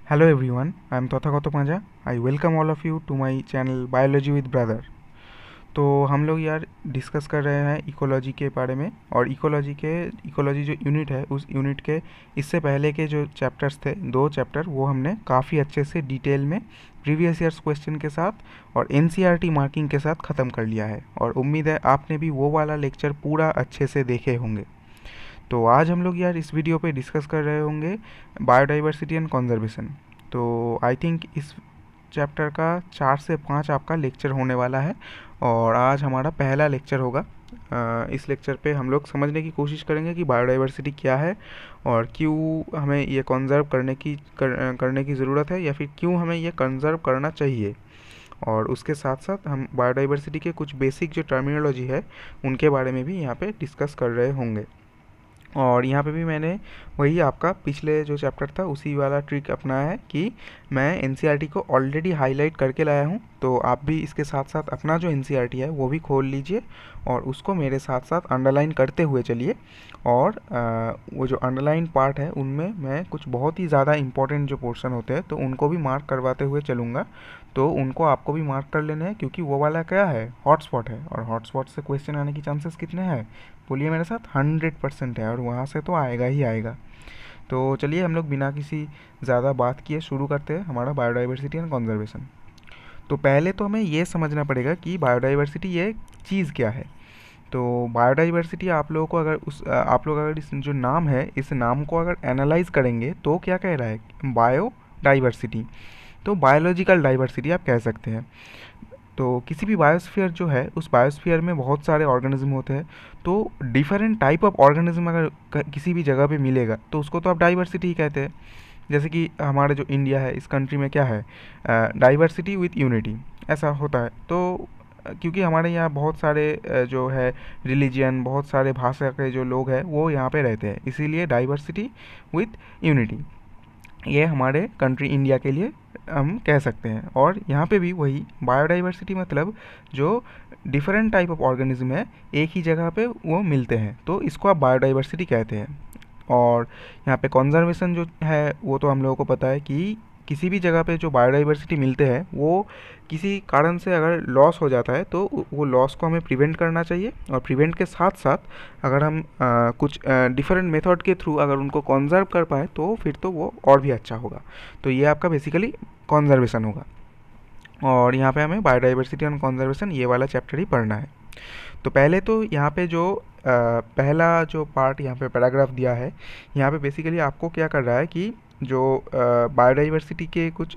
Hello everyone, I am Tathagato Panja. I welcome all of you to my channel Biology with Brother. तो हम लोग यार discuss कर रहे हैं इकोलॉजी के बारे में। और इकोलॉजी जो यूनिट है उस यूनिट के इससे पहले के जो चैप्टर्स थे 2 चैप्टर वो हमने काफ़ी अच्छे से डिटेल में प्रीवियस ईयर्स क्वेश्चन के साथ और एनसीईआरटी मार्किंग के साथ ख़त्म कर लिया है। और उम्मीद है आपने भी वो वाला लेक्चर पूरा अच्छे से देखे होंगे। तो आज हम लोग यार इस वीडियो पे डिस्कस कर रहे होंगे बायोडाइवर्सिटी एंड कंजर्वेशन। तो आई थिंक इस चैप्टर का 4 से 5 आपका लेक्चर होने वाला है और आज हमारा पहला लेक्चर होगा। इस लेक्चर पे हम लोग समझने की कोशिश करेंगे कि बायोडाइवर्सिटी क्या है और क्यों हमें ये कंजर्व करने की ज़रूरत है या फिर क्यों हमें ये कंजर्व करना चाहिए। और उसके साथ साथ हम बायोडाइवर्सिटी के कुछ बेसिक जो टर्मिनोलॉजी है उनके बारे में भी यहाँ पे डिस्कस कर रहे होंगे। और यहाँ पे भी मैंने वही आपका पिछले जो चैप्टर था उसी वाला ट्रिक अपनाया है कि मैं एनसीईआरटी को ऑलरेडी हाईलाइट करके लाया हूँ। तो आप भी इसके साथ साथ अपना जो एनसीईआरटी है वो भी खोल लीजिए और उसको मेरे साथ साथ अंडरलाइन करते हुए चलिए। और वो जो अंडरलाइन पार्ट है उनमें मैं कुछ बहुत ही ज़्यादा इंपॉर्टेंट जो पोर्शन होते हैं तो उनको भी मार्क करवाते हुए चलूँगा। तो उनको आपको भी मार्क कर लेने हैं क्योंकि वो वाला क्या है, हॉटस्पॉट है। और हॉटस्पॉट से क्वेश्चन आने की चांसेस कितने हैं, बोलिए मेरे साथ, 100% है। और वहाँ से तो आएगा ही आएगा। तो चलिए हम लोग बिना किसी ज़्यादा बात किए शुरू करते हैं हमारा बायोडाइवर्सिटी एंड कंजर्वेशन। तो पहले तो हमें ये समझना पड़ेगा कि बायोडाइवर्सिटी ये चीज़ क्या है। तो बायोडाइवर्सिटी आप लोगों को आप लोग अगर इस जो नाम है इस नाम को अगर एनालाइज करेंगे तो क्या कह रहा है, बायोडाइवर्सिटी। तो बायोलॉजिकल डाइवर्सिटी आप कह सकते हैं। तो किसी भी बायोस्फीयर जो है उस बायोस्फीयर में बहुत सारे ऑर्गेनिज्म होते हैं। तो डिफरेंट टाइप ऑफ ऑर्गेनिज्म अगर किसी भी जगह पे मिलेगा तो उसको तो आप डाइवर्सिटी ही कहते हैं। जैसे कि हमारा जो इंडिया है इस कंट्री में क्या है, डाइवर्सिटी विथ यूनिटी ऐसा होता है। तो क्योंकि हमारे यहाँ बहुत सारे जो है रिलीजियन, बहुत सारे भाषा के जो लोग हैं वो यहाँ पे रहते हैं, इसीलिए डाइवर्सिटी विथ यूनिटी ये हमारे कंट्री इंडिया के लिए हम कह सकते हैं। और यहाँ पे भी वही बायोडाइवर्सिटी मतलब जो डिफरेंट टाइप ऑफ ऑर्गेनिज्म है एक ही जगह पे वो मिलते हैं तो इसको आप बायोडाइवर्सिटी कहते हैं। और यहाँ पे कंजर्वेशन जो है वो तो हम लोगों को पता है कि किसी भी जगह पे जो बायोडाइवर्सिटी मिलते हैं वो किसी कारण से अगर लॉस हो जाता है तो वो लॉस को हमें प्रिवेंट करना चाहिए। और प्रिवेंट के साथ साथ अगर हम कुछ डिफरेंट मेथड के थ्रू अगर उनको कंजर्व कर पाए तो फिर तो वो और भी अच्छा होगा। तो ये आपका बेसिकली कंजर्वेशन होगा। और यहाँ पे हमें बायोडाइवर्सिटी एंड कंजर्वेशन ये वाला चैप्टर ही पढ़ना है। तो पहले तो यहाँ पे जो पहला जो पार्ट यहाँ पे पैराग्राफ दिया है यहाँ पे बेसिकली आपको क्या कर रहा है कि जो बायोडाइवर्सिटी के कुछ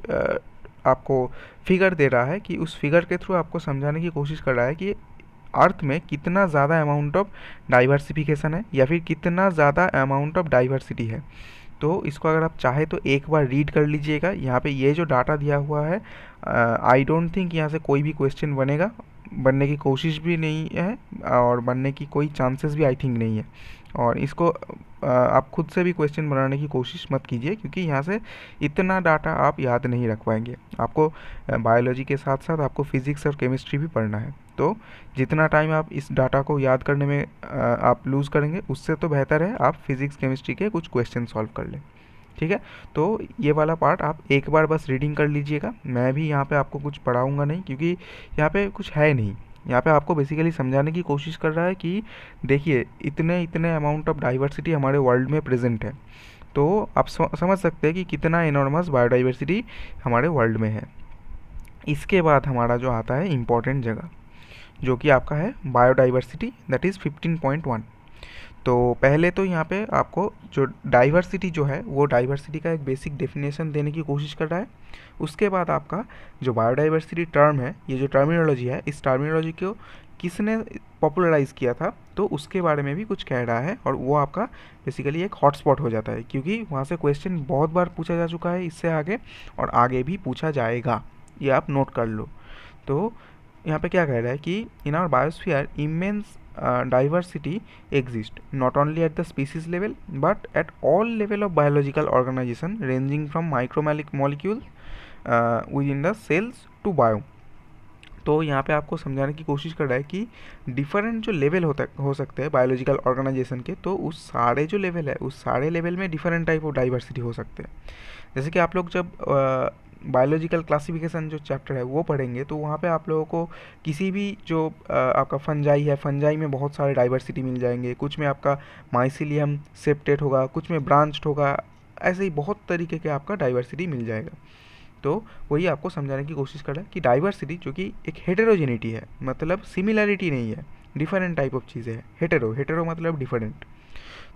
आपको फिगर दे रहा है कि उस फिगर के थ्रू आपको समझाने की कोशिश कर रहा है कि अर्थ में कितना ज़्यादा अमाउंट ऑफ डाइवर्सिफिकेशन है या फिर कितना ज़्यादा अमाउंट ऑफ डाइवर्सिटी है। तो इसको अगर आप चाहे तो एक बार रीड कर लीजिएगा। यहाँ पे ये जो डाटा दिया हुआ है आई डोंट थिंक यहाँ से कोई भी क्वेश्चन बनेगा, बनने की कोशिश भी नहीं है और बनने की कोई चांसेस भी आई थिंक नहीं है। और इसको आप खुद से भी क्वेश्चन बनाने की कोशिश मत कीजिए क्योंकि यहाँ से इतना डाटा आप याद नहीं रख पाएंगे। आपको बायोलॉजी के साथ साथ आपको फिज़िक्स और केमिस्ट्री भी पढ़ना है। तो जितना टाइम आप इस डाटा को याद करने में आप लूज़ करेंगे उससे तो बेहतर है आप फिज़िक्स केमिस्ट्री के कुछ क्वेश्चन सॉल्व कर लें। ठीक है, तो ये वाला पार्ट आप एक बार बस रीडिंग कर लीजिएगा। मैं भी यहाँ पे आपको कुछ पढ़ाऊँगा नहीं क्योंकि यहाँ पे कुछ है नहीं। यहाँ पे आपको बेसिकली समझाने की कोशिश कर रहा है कि देखिए इतने इतने अमाउंट ऑफ डाइवर्सिटी हमारे वर्ल्ड में प्रेजेंट है। तो आप समझ सकते हैं कि कितना इनॉर्मस बायोडाइवर्सिटी हमारे वर्ल्ड में है। इसके बाद हमारा जो आता है इम्पॉर्टेंट जगह जो कि आपका है बायोडाइवर्सिटी, दैट इज़ 15.1। तो पहले तो यहाँ पे आपको जो डाइवर्सिटी जो है वो डाइवर्सिटी का एक बेसिक डेफिनेशन देने की कोशिश कर रहा है। उसके बाद आपका जो बायोडाइवर्सिटी टर्म है, ये जो टर्मिनोलॉजी है, इस टर्मिनोलॉजी को किसने पॉपुलराइज़ किया था तो उसके बारे में भी कुछ कह रहा है। और वो आपका बेसिकली एक हॉटस्पॉट हो जाता है क्योंकि वहाँ से क्वेश्चन बहुत बार पूछा जा चुका है इससे आगे और आगे भी पूछा जाएगा, ये आप नोट कर लो। तो यहाँ पे क्या कह रहा है कि in our biosphere immense diversity exists not only at the species level but at all level of biological organization ranging from molecules within the cells to bio। तो यहाँ पे आपको समझाने की कोशिश कर रहा है कि डिफरेंट जो लेवल हो सकते हैं बायोलॉजिकल ऑर्गेनाइजेशन के, तो उस सारे जो लेवल है उस सारे लेवल में डिफरेंट टाइप ऑफ डाइवर्सिटी हो सकते हैं। जैसे कि आप लोग जब बायोलॉजिकल क्लासिफिकेशन जो चैप्टर है वो पढ़ेंगे तो वहाँ पे आप लोगों को किसी भी जो आपका फंजाई है, फंजाई में बहुत सारे डाइवर्सिटी मिल जाएंगे। कुछ में आपका माइसिलियम सेप्टेट होगा, कुछ में ब्रांच्ड होगा, ऐसे ही बहुत तरीके के आपका डाइवर्सिटी मिल जाएगा। तो वही आपको समझाने की कोशिश कर रहा है कि डाइवर्सिटी जो कि एक हेटेरोजेनिटी है, मतलब सिमिलैरिटी नहीं है, डिफरेंट टाइप ऑफ चीज़ें हैं। हेटेरो मतलब डिफरेंट,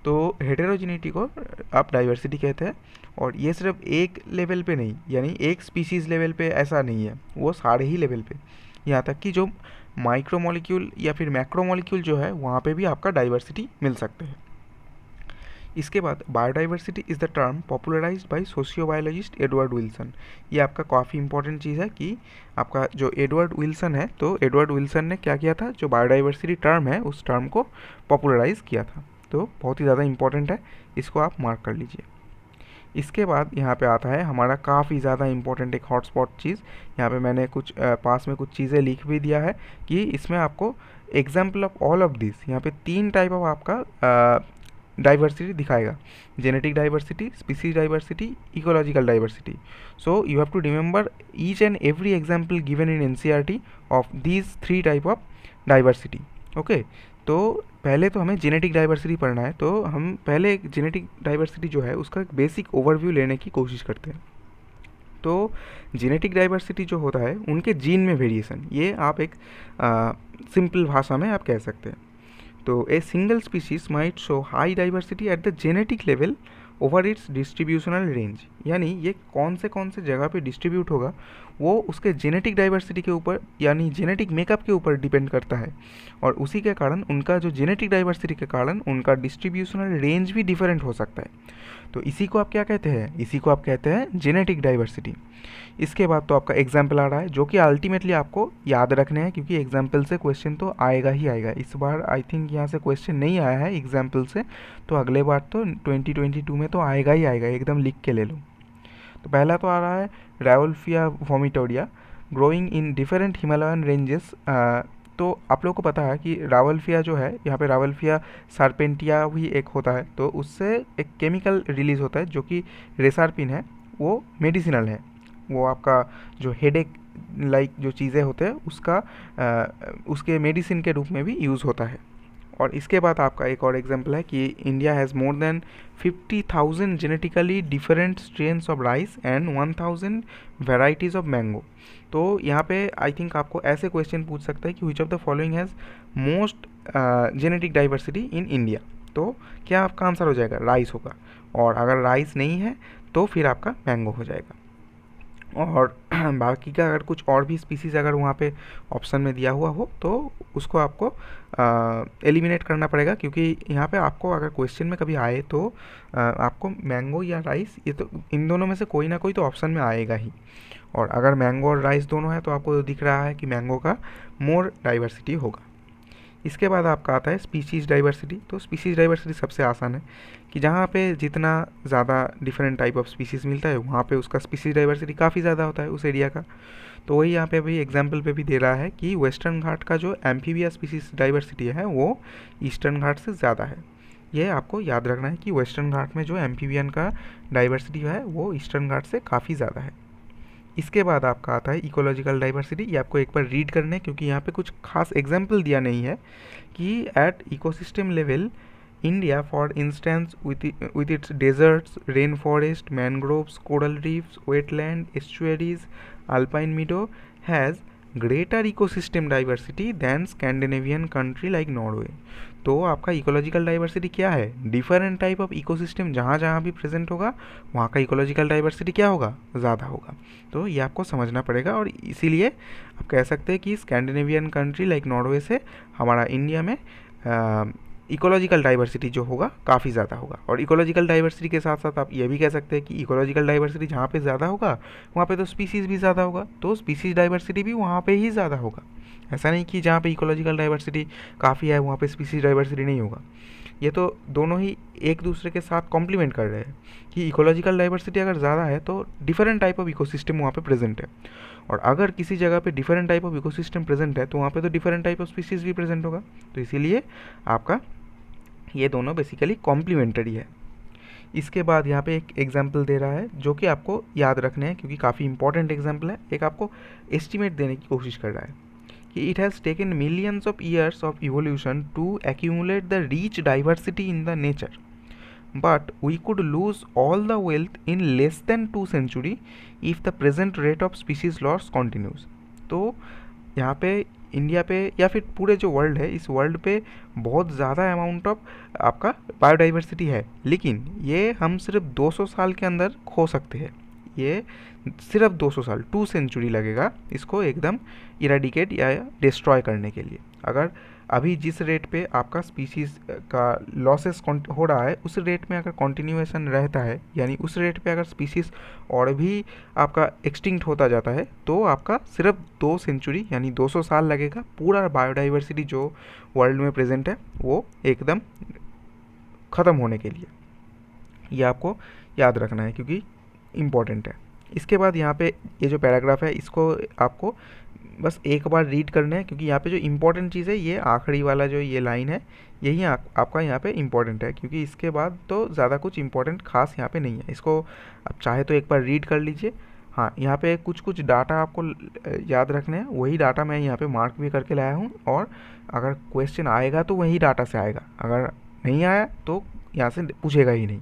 तो हेटेरोजेनिटी को आप डाइवर्सिटी कहते हैं। और ये सिर्फ एक लेवल पे नहीं, यानी एक स्पीसीज़ लेवल पे ऐसा नहीं है, वो सारे ही लेवल पे, यहाँ तक कि जो माइक्रोमोलिक्यूल या फिर मैक्रोमोलिक्यूल जो है वहाँ पे भी आपका डाइवर्सिटी मिल सकते हैं। इसके बाद biodiversity is the term popularised by sociobiologist Edward Wilson. ये आपका काफ़ी इंपॉर्टेंट चीज़ है कि आपका जो एडवर्ड विल्सन है, तो एडवर्ड विल्सन ने क्या किया था, जो बायोडाइवर्सिटी टर्म है उस टर्म को पॉपुलराइज किया था। तो बहुत ही ज़्यादा इंपॉर्टेंट है, इसको आप मार्क कर लीजिए। इसके बाद यहाँ पे आता है हमारा काफ़ी ज़्यादा इंपॉर्टेंट एक हॉटस्पॉट चीज़। यहाँ पे मैंने कुछ पास में कुछ चीज़ें लिख भी दिया है कि इसमें आपको example of all of this, यहाँ पे 3 टाइप ऑफ आपका डाइवर्सिटी दिखाएगा: genetic diversity, species diversity, ecological diversity. So you have to remember each and every example given in NCERT of these 3 type of diversity. Okay, तो पहले तो हमें genetic diversity पढ़ना है, तो हम पहले जेनेटिक डाइवर्सिटी जो है उसका एक बेसिक ओवरव्यू लेने की कोशिश करते हैं। तो जेनेटिक डाइवर्सिटी जो होता है उनके जीन में वेरिएशन, ये आप एक सिंपल भाषा में आप कह सकते हैं। तो a single species might show high diversity at the genetic level over it's distributional range, यानी ये कौन से जगह पे डिस्ट्रीब्यूट होगा वो उसके जेनेटिक डाइवर्सिटी के ऊपर, यानी जेनेटिक मेकअप के ऊपर डिपेंड करता है। और उसी के कारण उनका जो जेनेटिक डाइवर्सिटी के कारण उनका डिस्ट्रीब्यूशनल रेंज भी डिफरेंट हो सकता है। तो इसी को आप क्या कहते हैं, इसी को आप कहते हैं जेनेटिक डाइवर्सिटी। इसके बाद तो आपका एग्जाम्पल आ रहा है जो कि अल्टीमेटली आपको याद रखने हैं, क्योंकि एग्जाम्पल से क्वेश्चन तो आएगा ही आएगा। इस बार आई थिंक यहाँ से क्वेश्चन नहीं आया है एग्जाम्पल से, तो अगले बार तो 2022 में तो आएगा ही आएगा, एकदम लिख के ले लो। तो पहला तो आ रहा है rauvolfia vomitoria, growing in different Himalayan ranges. तो आप लोगों को पता है कि रावल्फिया जो है, यहाँ पे रावल्फिया सार्पेंटिया भी एक होता है, तो उससे एक केमिकल रिलीज होता है जो कि रेसारपिन है, वो मेडिसिनल है। वो आपका जो हेडेक लाइक जो चीज़ें होते हैं उसका उसके मेडिसिन के रूप में भी यूज़ होता है। और इसके बाद आपका एक और एग्जांपल है कि India has more than 50,000 genetically different strains of rice and 1,000 varieties of mango. तो यहाँ पे आई थिंक आपको ऐसे क्वेश्चन पूछ सकता है कि which of the following has most genetic diversity in India. तो क्या आपका आंसर हो जाएगा, राइस होगा। और अगर राइस नहीं है तो फिर आपका मैंगो हो जाएगा। और बाकी का अगर कुछ और भी स्पीसीज़ अगर वहाँ पे ऑप्शन में दिया हुआ हो तो उसको आपको एलिमिनेट करना पड़ेगा, क्योंकि यहाँ पे आपको अगर क्वेश्चन में कभी आए तो आपको मैंगो या राइस, ये तो इन दोनों में से कोई ना कोई तो ऑप्शन में आएगा ही। और अगर मैंगो और राइस दोनों है तो आपको दिख रहा है कि मैंगो का मोर डाइवर्सिटी होगा। इसके बाद आपका आता है स्पीशीज़ डाइवर्सिटी। तो स्पीशीज़ डाइवर्सिटी सबसे आसान है कि जहाँ पे जितना ज़्यादा डिफरेंट टाइप ऑफ स्पीशीज़ मिलता है वहाँ पे उसका स्पीशीज़ डाइवर्सिटी काफ़ी ज़्यादा होता है उस एरिया का। तो वही यहाँ पे अभी एग्जाम्पल पे भी दे रहा है कि वेस्टर्न घाट का जो एम्फीबिया स्पीशीज़ डाइवर्सिटी है वो ईस्टर्न घाट से ज़्यादा है। ये आपको याद रखना है कि वेस्टर्न घाट में जो एम्फीबियन का डाइवर्सिटी है वो ईस्टर्न घाट से काफ़ी ज़्यादा है। इसके बाद आपका आता है इकोलॉजिकल डाइवर्सिटी। ये आपको एक बार रीड करने, क्योंकि यहाँ पे कुछ खास एग्जाम्पल दिया नहीं है कि at ecosystem level India for instance with its deserts, rainforest, mangroves, coral reefs, wetland, estuaries, alpine meadow has greater ecosystem diversity than Scandinavian country like Norway। तो आपका इकोलॉजिकल डाइवर्सिटी क्या है, डिफरेंट टाइप ऑफ इकोसिस्टम जहाँ जहाँ भी present होगा वहाँ का इकोलॉजिकल डाइवर्सिटी क्या होगा, ज़्यादा होगा। तो ये आपको समझना पड़ेगा, और इसीलिए आप कह सकते हैं कि स्कैंडिनेवियन कंट्री लाइक नॉर्वे से हमारा इंडिया में इकोलॉजिकल डाइवर्सिटी जो होगा काफ़ी ज़्यादा होगा। और इकोलॉजिकल डाइवर्सिटी के साथ साथ आप ये भी कह सकते हैं कि इकोलॉजिकल डाइवर्सिटी जहाँ पे ज़्यादा होगा वहाँ पे तो स्पीसीज़ भी ज़्यादा होगा, तो स्पीसीज़ डाइवर्सिटी भी वहाँ पे ही ज़्यादा होगा। ऐसा नहीं कि जहाँ पे इकोलॉजिकल डाइवर्सिटी काफ़ी है वहाँ पे स्पीसीज़ डाइवर्सिटी नहीं होगा। ये तो दोनों ही एक दूसरे के साथ कॉम्प्लीमेंट कर रहे हैं कि इकोलॉजिकल डाइवर्सिटी अगर ज़्यादा है तो डिफरेंट टाइप ऑफ इकोसिस्टम वहाँ पे प्रेजेंट है, और अगर किसी जगह पे different type of ecosystem present है तो वहाँ पे तो डिफरेंट टाइप ऑफ स्पीसीज भी प्रेजेंट होगा। तो इसीलिए आपका ये दोनों बेसिकली कॉम्प्लीमेंटरी है। इसके बाद यहाँ पे एक एग्जाम्पल दे रहा है जो कि आपको याद रखने हैं क्योंकि काफ़ी इंपॉर्टेंट एग्जाम्पल है। एक आपको एस्टिमेट देने की कोशिश कर रहा है कि it has taken millions of years of evolution to accumulate the rich diversity in the nature, but we could lose all the wealth in less than 2 century if the present rate of species loss continues। तो यहाँ पे India पे या फिर पूरे जो world है, इस वर्ल्ड पे बहुत ज़्यादा अमाउंट ऑफ आपका बायोडाइवर्सिटी है, लेकिन ये हम सिर्फ 200 साल के अंदर खो सकते हैं। ये सिर्फ 200 साल, 2 सेंचुरी लगेगा इसको एकदम इरेडिकेट या डिस्ट्रॉय करने के लिए। अगर अभी जिस रेट पे आपका स्पीसीज़ का लॉसेस हो रहा है उस रेट में अगर कंटिन्यूएशन रहता है, यानी उस रेट पे अगर स्पीसीज़ और भी आपका एक्सटिंक्ट होता जाता है तो आपका सिर्फ 2 सेंचुरी यानी 200 साल लगेगा पूरा बायोडाइवर्सिटी जो वर्ल्ड में प्रेजेंट है वो एकदम ख़त्म होने के लिए। ये आपको याद रखना है क्योंकि इम्पॉर्टेंट है। इसके बाद यहाँ पे ये जो पैराग्राफ है इसको आपको बस एक बार रीड करना है क्योंकि यहाँ पे जो इम्पोर्टेंट चीज़ है ये आखिरी वाला जो ये लाइन है यही आपका यहाँ पे इम्पोर्टेंट है, क्योंकि इसके बाद तो ज़्यादा कुछ इम्पोर्टेंट खास यहाँ पे नहीं है। इसको आप चाहे तो एक बार रीड कर लीजिए। हाँ, यहाँ पे कुछ कुछ डाटा आपको याद रखने हैं, वही डाटा मैं यहाँ पे मार्क भी करके लाया हूँ, और अगर क्वेश्चन आएगा तो वही डाटा से आएगा, अगर नहीं आया तो यहाँ से पूछेगा ही नहीं।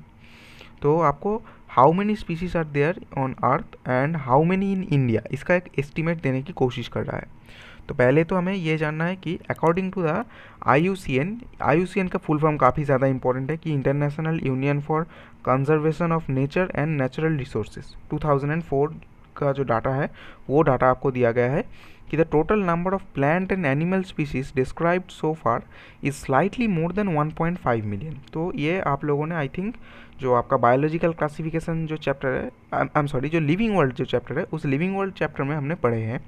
तो आपको how many species are there on earth and how many in India, इसका एक एस्टिमेट देने की कोशिश कर रहा है। तो पहले तो हमें ये जानना है कि अकॉर्डिंग टू द IUCN का फुल फॉर्म काफ़ी ज़्यादा इंपॉर्टेंट है कि international union for conservation of nature and natural resources, 2004 का जो डाटा है वो डाटा आपको दिया गया है कि the total number of plant and animal species described so far is slightly more than 1.5 million. तो ये आप लोगों ने आई थिंक जो आपका बायोलॉजिकल क्लासिफिकेशन जो चैप्टर है, आई एम सॉरी, जो लिविंग वर्ल्ड जो चैप्टर है उस लिविंग वर्ल्ड चैप्टर में हमने पढ़े हैं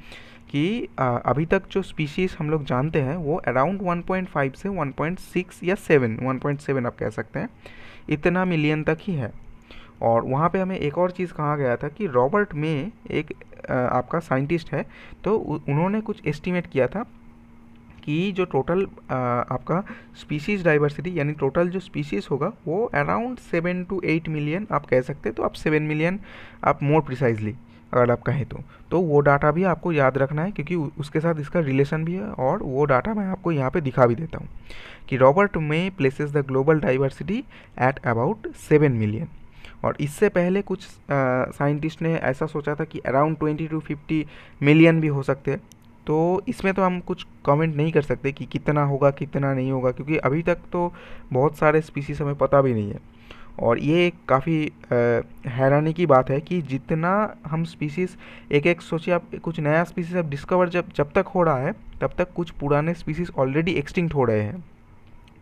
कि अभी तक जो स्पीशीज़ हम लोग जानते हैं वो अराउंड 1.5 से 1.6 या 1.7 आप कह सकते हैं, इतना मिलियन तक ही है। और वहाँ पे हमें एक और चीज़ कहा गया था कि रॉबर्ट मे एक आपका साइंटिस्ट है, तो उन्होंने कुछ एस्टिमेट किया था कि जो टोटल आपका स्पीशीज़ डाइवर्सिटी यानी टोटल जो स्पीशीज़ होगा वो अराउंड 7 to 8 मिलियन आप कह सकते हैं। तो आप 7 मिलियन आप मोर प्रिसाइजली अगर आप कहें तो वो डाटा भी आपको याद रखना है क्योंकि उसके साथ इसका रिलेशन भी है, और वो डाटा मैं आपको यहाँ पे दिखा भी देता हूँ कि Robert may places the global diversity at about 7 million. और इससे पहले कुछ साइंटिस्ट ने ऐसा सोचा था कि अराउंड 20 to 50 मिलियन भी हो सकते हैं। तो इसमें तो हम कुछ कमेंट नहीं कर सकते कि कितना होगा कितना नहीं होगा, क्योंकि अभी तक तो बहुत सारे स्पीसीज हमें पता भी नहीं है। और ये एक काफ़ी हैरानी की बात है कि जितना हम स्पीसीज़ एक एक सोचिए, आप कुछ नया स्पीसीज अब डिस्कवर जब तक हो रहा है तब तक कुछ पुराने स्पीसीज ऑलरेडी एक्सटिंक्ट हो रहे हैं,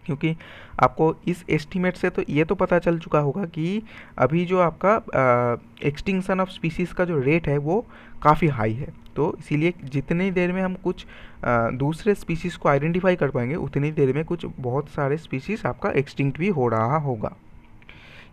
क्योंकि आपको इस एस्टीमेट से तो ये तो पता चल चुका होगा कि अभी जो आपका एक्सटिंक्शन ऑफ स्पीसीज़ का जो रेट है वो काफ़ी हाई है। तो इसीलिए जितनी देर में हम कुछ दूसरे स्पीसीज़ को आइडेंटिफाई कर पाएंगे उतनी देर में कुछ बहुत सारे स्पीसीज़ आपका एक्सटिंक्ट भी हो रहा होगा।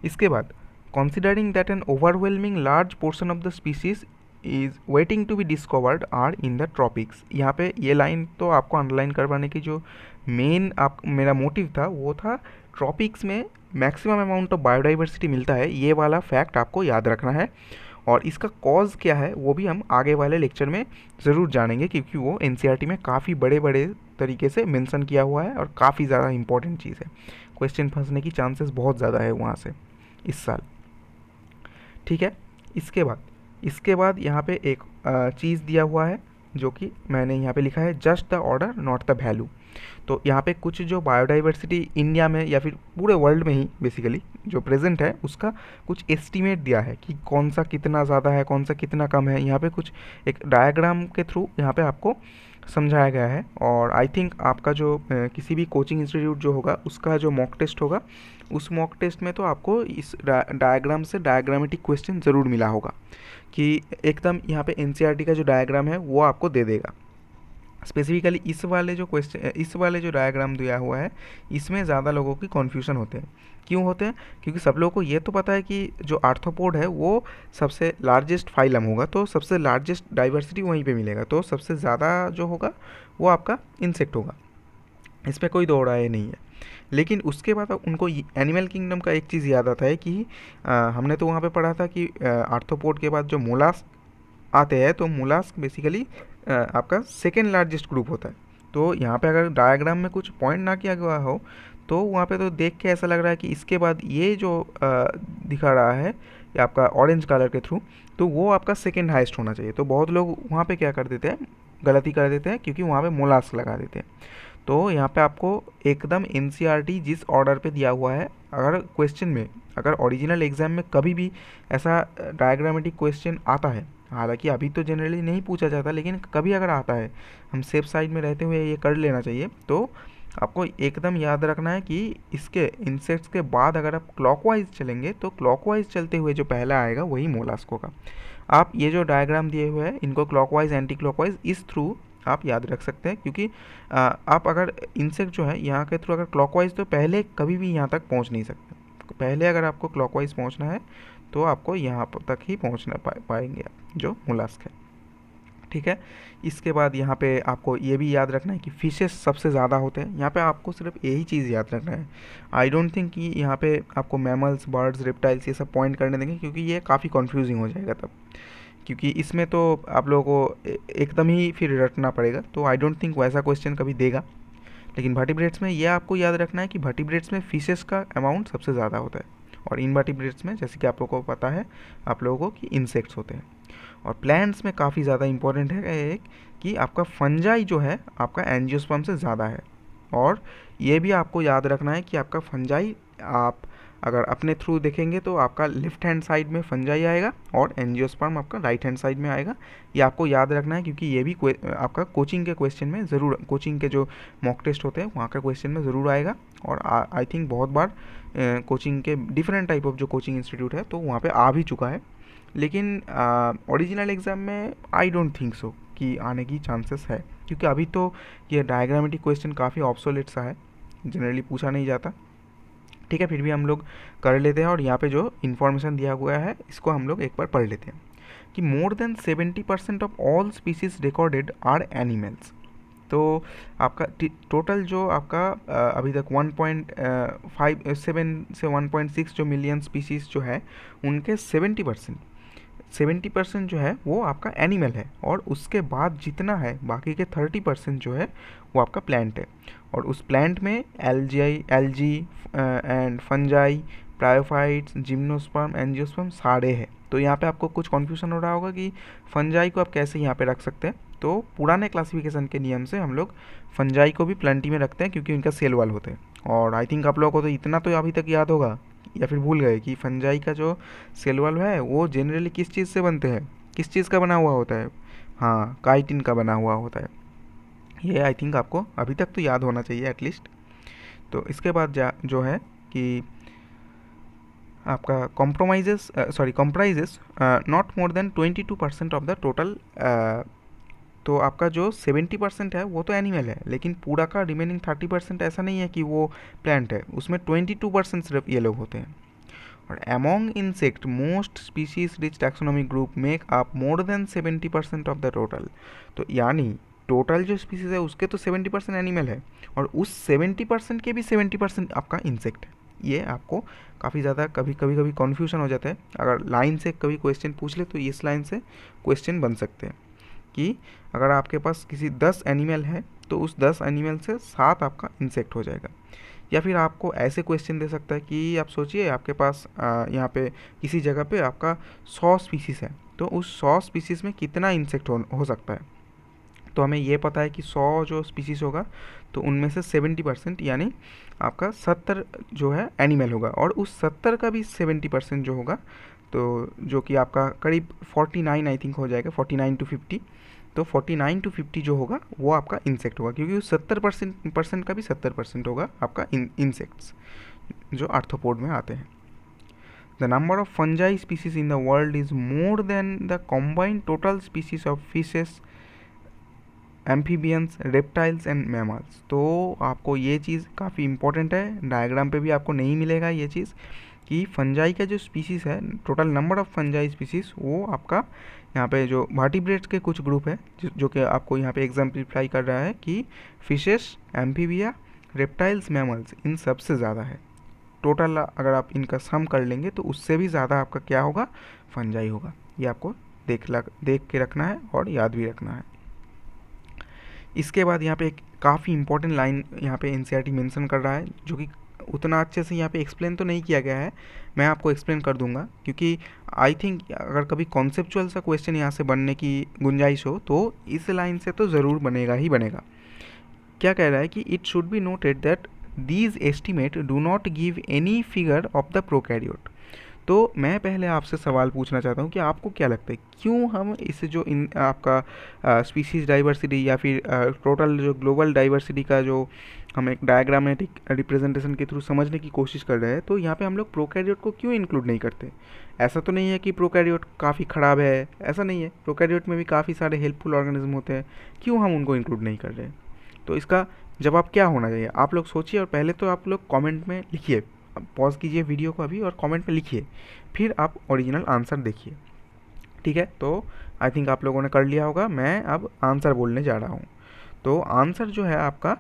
इसके बाद considering that an overwhelming large portion of the species is waiting to be discovered are in the tropics। यहाँ पे ये लाइन तो आपको अंडरलाइन करवाने की जो मेन आप मेरा मोटिव था वो था ट्रॉपिक्स में मैक्सिमम अमाउंट ऑफ बायोडाइवर्सिटी मिलता है, ये वाला फैक्ट आपको याद रखना है। और इसका कॉज क्या है वो भी हम आगे वाले लेक्चर में ज़रूर जानेंगे, क्योंकि वो NCERT में काफ़ी बड़े बड़े तरीके से मेंशन किया हुआ है और काफ़ी ज़्यादा इंपॉर्टेंट चीज़ है, क्वेश्चन फंसने की चांसेस बहुत ज़्यादा है वहाँ से इस साल। ठीक है, इसके बाद यहाँ पे एक चीज़ दिया हुआ है जो कि मैंने यहाँ पे लिखा है just the order not the value. तो यहाँ पे कुछ जो बायोडाइवर्सिटी इंडिया में या फिर पूरे वर्ल्ड में ही बेसिकली जो प्रेजेंट है उसका कुछ एस्टीमेट दिया है कि कौन सा कितना ज़्यादा है कौन सा कितना कम है। यहाँ पे कुछ एक डायग्राम के थ्रू यहाँ पे आपको समझाया गया है। और आई थिंक आपका जो किसी भी कोचिंग इंस्टीट्यूट जो होगा उसका जो मॉक टेस्ट होगा उस मॉक टेस्ट में तो आपको इस डायग्राम से डायग्रामेटिक क्वेश्चन ज़रूर मिला होगा कि एकदम यहाँ पे NCERT का जो डायग्राम है वो आपको दे देगा। स्पेसिफिकली इस वाले जो डायग्राम दिया हुआ है, इसमें ज़्यादा लोगों की कन्फ्यूजन होते हैं। क्यों होते हैं? क्योंकि सब लोगों को ये तो पता है कि जो आर्थ्रोपोड है वो सबसे लार्जेस्ट फाइलम होगा, तो सबसे लार्जेस्ट डाइवर्सिटी वहीं पे मिलेगा, तो सबसे ज़्यादा जो होगा वो आपका इंसेक्ट होगा, इस पर कोई दो राय नहीं है। लेकिन उसके बाद अब उनको एनिमल किंगडम का एक चीज़ याद आता है कि हमने तो वहाँ पे पढ़ा था कि आर्थ्रोपोड के बाद जो मोलास्क आते हैं, तो मोलास्क बेसिकली आपका सेकेंड लार्जेस्ट ग्रुप होता है। तो यहाँ पे अगर डायग्राम में कुछ पॉइंट ना किया गया हो तो वहाँ पे तो देख के ऐसा लग रहा है कि इसके बाद ये जो दिखा रहा है ये आपका ऑरेंज कलर के थ्रू, तो वो आपका सेकेंड हाईएस्ट होना चाहिए। तो बहुत लोग वहाँ पे क्या कर देते हैं, गलती कर देते हैं, क्योंकि वहाँ पे मोलास्क लगा देते हैं। तो यहाँ पे आपको एकदम एनसीईआरटी जिस ऑर्डर पे दिया हुआ है, अगर क्वेश्चन में, अगर ओरिजिनल एग्जाम में कभी भी ऐसा डायग्रामेटिक क्वेश्चन आता है, हालांकि अभी तो जनरली नहीं पूछा जाता, लेकिन कभी अगर आता है, हम सेफ साइड में रहते हुए ये कर लेना चाहिए। तो आपको एकदम याद रखना है कि इसके इंसेक्ट्स के बाद अगर आप क्लॉकवाइज चलेंगे तो क्लॉकवाइज चलते हुए जो पहला आएगा वही मोलास्क होगा। आप ये जो डायग्राम दिए हुए हैं इनको क्लॉकवाइज एंटी क्लॉकवाइज इस थ्रू आप याद रख सकते हैं, क्योंकि आप अगर इंसेक्ट जो है यहाँ के थ्रू अगर क्लॉकवाइज, तो पहले कभी भी यहाँ तक पहुँच नहीं सकते। पहले अगर आपको क्लॉकवाइज पहुँचना है तो आपको यहाँ तक ही पहुँचना पाएंगे जो मोलास्क है। ठीक है। इसके बाद यहाँ पे आपको ये भी याद रखना है कि फिशेस सबसे ज़्यादा होते हैं। यहाँ पे आपको सिर्फ यही चीज़ याद रखना है। आई डोंट थिंक कि यहाँ पे आपको मैमल्स, बर्ड्स, रेप्टाइल्स ये सब पॉइंट करने देंगे, क्योंकि ये काफ़ी कन्फ्यूजिंग हो जाएगा तब, क्योंकि इसमें तो आप लोगों को एकदम ही फिर रटना पड़ेगा। तो आई डोंट थिंक वैसा क्वेश्चन कभी देगा। लेकिन वर्टिब्रेट्स में ये आपको याद रखना है कि वर्टिब्रेट्स में फिशेस का अमाउंट सबसे ज़्यादा होता है, और इनवर्टिब्रेट्स में, जैसे कि आप लोगों को पता है आप लोगों को, कि इंसेक्ट्स होते हैं। और प्लांट्स में काफ़ी ज़्यादा इंपॉर्टेंट है एक, कि आपका फंजाई जो है आपका एंजियोस्पर्म से ज़्यादा है। और ये भी आपको याद रखना है कि आपका फंजाई, आप अगर अपने थ्रू देखेंगे तो आपका लेफ्ट हैंड साइड में फंजाई आएगा और एंजियोस्पर्म आपका राइट हैंड साइड में आएगा। ये आपको याद रखना है, क्योंकि ये भी आपका कोचिंग के क्वेश्चन में ज़रूर, कोचिंग के जो मॉक टेस्ट होते हैं वहाँ का क्वेश्चन में ज़रूर आएगा। और आई थिंक बहुत बार कोचिंग के डिफरेंट टाइप ऑफ जो कोचिंग इंस्टीट्यूट है तो वहाँ पे आ भी चुका है। लेकिन ओरिजिनल एग्ज़ाम में आई डोंट थिंक सो कि आने की चांसेस है, क्योंकि अभी तो ये डायग्रामेटिक क्वेश्चन काफ़ी ऑब्सोलेट सा है, जनरली पूछा नहीं जाता। ठीक है, फिर भी हम लोग कर लेते हैं। और यहाँ पे जो इन्फॉर्मेशन दिया हुआ है इसको हम लोग एक बार पढ़ लेते हैं कि more than 70% of all species recorded are animals. तो आपका टोटल जो आपका अभी तक 1.57 से 1.6 जो मिलियन स्पीसीज जो है उनके 70% जो है वो आपका एनिमल है, और उसके बाद जितना है बाकी के 30% जो है वो आपका प्लांट है। और उस प्लांट में algae and fungi, bryophytes, gymnosperm, angiosperm सारे हैं। तो यहाँ पे आपको कुछ कन्फ्यूजन हो रहा होगा कि फंजाई को आप कैसे यहाँ पे रख सकते हैं। तो पुराने क्लासिफिकेशन के नियम से हम लोग फंजाई को भी प्लेंटी में रखते हैं, क्योंकि उनका सेल वाल होते हैं। और आई थिंक आप लोगों को तो इतना तो अभी तक याद होगा, या फिर भूल गए, कि फंजाई का जो सेल वाल है वो जनरली किस चीज़ से बनते हैं, किस चीज़ का बना हुआ होता है? हाँ, काइटिन का बना हुआ होता है। ये आई थिंक आपको अभी तक तो याद होना चाहिए एटलीस्ट। तो इसके बाद जो है कि आपका comprises not more than 22% of the total. तो आपका जो 70% है वो तो एनिमल है, लेकिन पूरा का रिमेनिंग 30% ऐसा नहीं है कि वो प्लांट है, उसमें 22% सिर्फ ये लोग होते हैं। और among insect most species rich taxonomic group make up more than 70% of the total. तो यानी टोटल जो स्पीसीज है उसके तो 70% एनिमल है, और उस 70% के भी 70% आपका इंसेक्ट है। ये आपको काफ़ी ज़्यादा कभी कन्फ्यूजन हो जाता है। अगर लाइन से कभी क्वेश्चन पूछ ले तो इस लाइन से क्वेश्चन बन सकते हैं कि अगर आपके पास किसी 10 एनिमल है तो उस 10 एनिमल से 7 आपका इंसेक्ट हो जाएगा। या फिर आपको ऐसे क्वेश्चन दे सकता है कि आप सोचिए आपके पास यहाँ पे किसी जगह पे आपका 100 स्पीसीज़ है, तो उस 100 स्पीसीज़ में कितना इंसेक्ट हो सकता है। तो हमें ये पता है कि 100 जो स्पीसीज़ होगा तो उनमें से 70% यानी आपका 70 जो है एनिमल होगा, और उस 70 का भी 70% जो होगा, तो जो कि आपका करीब 49 आई थिंक हो जाएगा, 49 to 50। तो 49 to 50 जो होगा वो आपका इंसेक्ट होगा, क्योंकि उस 70% का भी 70% होगा आपका इंसेक्ट्स जो आर्थ्रोपोड में आते हैं। The number of fungi species in the world is more than the combined total species of fishes amphibians, reptiles and mammals. तो आपको ये चीज़ काफ़ी इंपॉर्टेंट है, डायग्राम पे भी आपको नहीं मिलेगा ये चीज़ कि फंजाई का जो स्पीसीज़ है, total number of fungi species, वो आपका यहाँ पे जो वर्टिब्रेट्स के कुछ ग्रुप है जो कि आपको यहाँ पे एग्जाम्पलीफाई कर रहा है कि फिशेस, एम्फीबिया, रेप्टाइल्स, मैमल्स, इन सबसे ज़्यादा है। टोटल अगर आप इनका सम कर लेंगे तो उससे भी ज़्यादा आपका क्या होगा, फंजाई होगा। ये आपको देख के रखना है और याद भी रखना है। इसके बाद यहाँ पे एक काफ़ी इंपॉर्टेंट लाइन यहाँ पे एनसीईआरटी मेंशन कर रहा है, जो कि उतना अच्छे से यहाँ पे एक्सप्लेन तो नहीं किया गया है, मैं आपको एक्सप्लेन कर दूंगा, क्योंकि आई थिंक अगर कभी कॉन्सेप्चुअल सा क्वेश्चन यहाँ से बनने की गुंजाइश हो तो इस लाइन से तो ज़रूर बनेगा ही बनेगा। क्या कह रहा है कि it should be noted that these estimate do not give any figure of the prokaryote. तो मैं पहले आपसे सवाल पूछना चाहता हूँ कि आपको क्या लगता है क्यों हम इस जो इन आपका स्पीसीज डाइवर्सिटी या फिर टोटल जो ग्लोबल डाइवर्सिटी का जो हम एक डायग्रामेटिक रिप्रेजेंटेशन के थ्रू समझने की कोशिश कर रहे हैं, तो यहाँ पे हम लोग प्रोकैरियोट को क्यों इंक्लूड नहीं करते? ऐसा तो नहीं है कि प्रोकैरियोट काफ़ी ख़राब है, ऐसा नहीं है, प्रोकैरियोट में भी काफ़ी सारे हेल्पफुल ऑर्गेनिज्म होते हैं, क्यों हम उनको इंक्लूड नहीं कर रहे हैं? तो इसका जवाब क्या होना चाहिए, आप लोग सोचिए और पहले तो आप लोग कमेंट में लिखिए, पॉज कीजिए वीडियो को अभी और कमेंट में लिखिए, फिर आप ओरिजिनल आंसर देखिए। ठीक है, तो आई थिंक आप लोगों ने कर लिया होगा, मैं अब आंसर बोलने जा रहा हूँ। तो आंसर जो है आपका,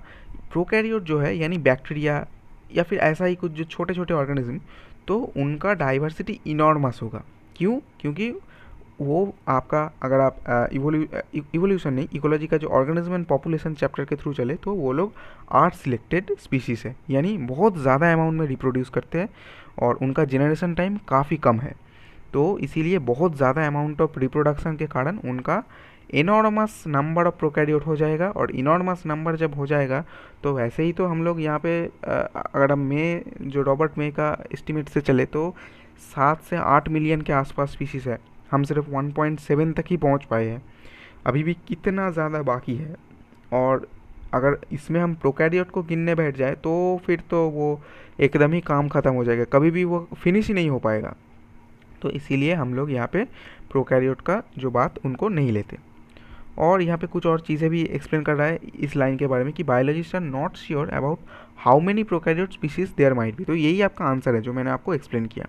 प्रोकैरियोट जो है यानी बैक्टीरिया या फिर ऐसा ही कुछ जो छोटे छोटे ऑर्गेनिज्म, तो उनका डाइवर्सिटी इनॉर्मस होगा। क्यों? क्योंकि वो आपका अगर आप इवोल्यूशन नहीं, इकोलॉजी का जो ऑर्गेनिज्म एंड पॉपुलेशन चैप्टर के थ्रू चले तो वो लोग आर सिलेक्टेड स्पीसीज है, यानी बहुत ज़्यादा अमाउंट में रिप्रोड्यूस करते हैं और उनका जनरेशन टाइम काफ़ी कम है। तो इसीलिए बहुत ज़्यादा अमाउंट ऑफ रिप्रोडक्शन के कारण उनका इनॉर्मस नंबर ऑफ प्रोकैरियोट हो जाएगा, और इनॉर्मस नंबर जब हो जाएगा तो वैसे ही तो हम लोग यहाँ पे अगर हम जो रॉबर्ट मे का एस्टिमेट से चले तो 7 से 8 मिलियन के आसपास स्पीसीज़ है, हम सिर्फ 1.7 तक ही पहुंच पाए हैं, अभी भी कितना ज़्यादा बाकी है। और अगर इसमें हम प्रोकैरियोट को गिनने बैठ जाए तो फिर तो वो एकदम ही काम ख़त्म हो जाएगा, कभी भी वो फिनिश ही नहीं हो पाएगा। तो इसीलिए हम लोग यहाँ पे प्रोकैरियोट का जो बात उनको नहीं लेते। और यहाँ पे कुछ और चीज़ें भी एक्सप्लेन कर रहा है इस लाइन के बारे में कि biologist are not sure about how many prokaryote species there might be. तो यही आपका आंसर है जो मैंने आपको एक्सप्लेन किया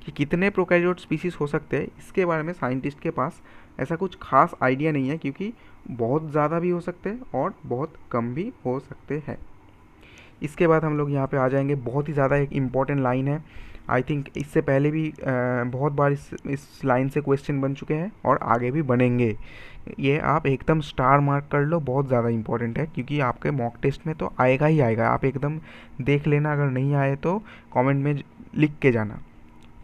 कि कितने प्रोकैरियोट स्पीसीज हो सकते हैं, इसके बारे में साइंटिस्ट के पास ऐसा कुछ खास आइडिया नहीं है, क्योंकि बहुत ज़्यादा भी हो सकते हैं और बहुत कम भी हो सकते हैं। इसके बाद हम लोग यहाँ पे आ जाएंगे, बहुत ही ज़्यादा एक इम्पॉर्टेंट लाइन है, आई थिंक इससे पहले भी बहुत बार इस लाइन से क्वेश्चन बन चुके हैं और आगे भी बनेंगे। ये आप एकदम स्टार मार्क कर लो, बहुत ज़्यादा इंपॉर्टेंट है, क्योंकि आपके मॉक टेस्ट में तो आएगा ही आएगा, आप एकदम देख लेना, अगर नहीं आए तो कमेंट में लिख के जाना।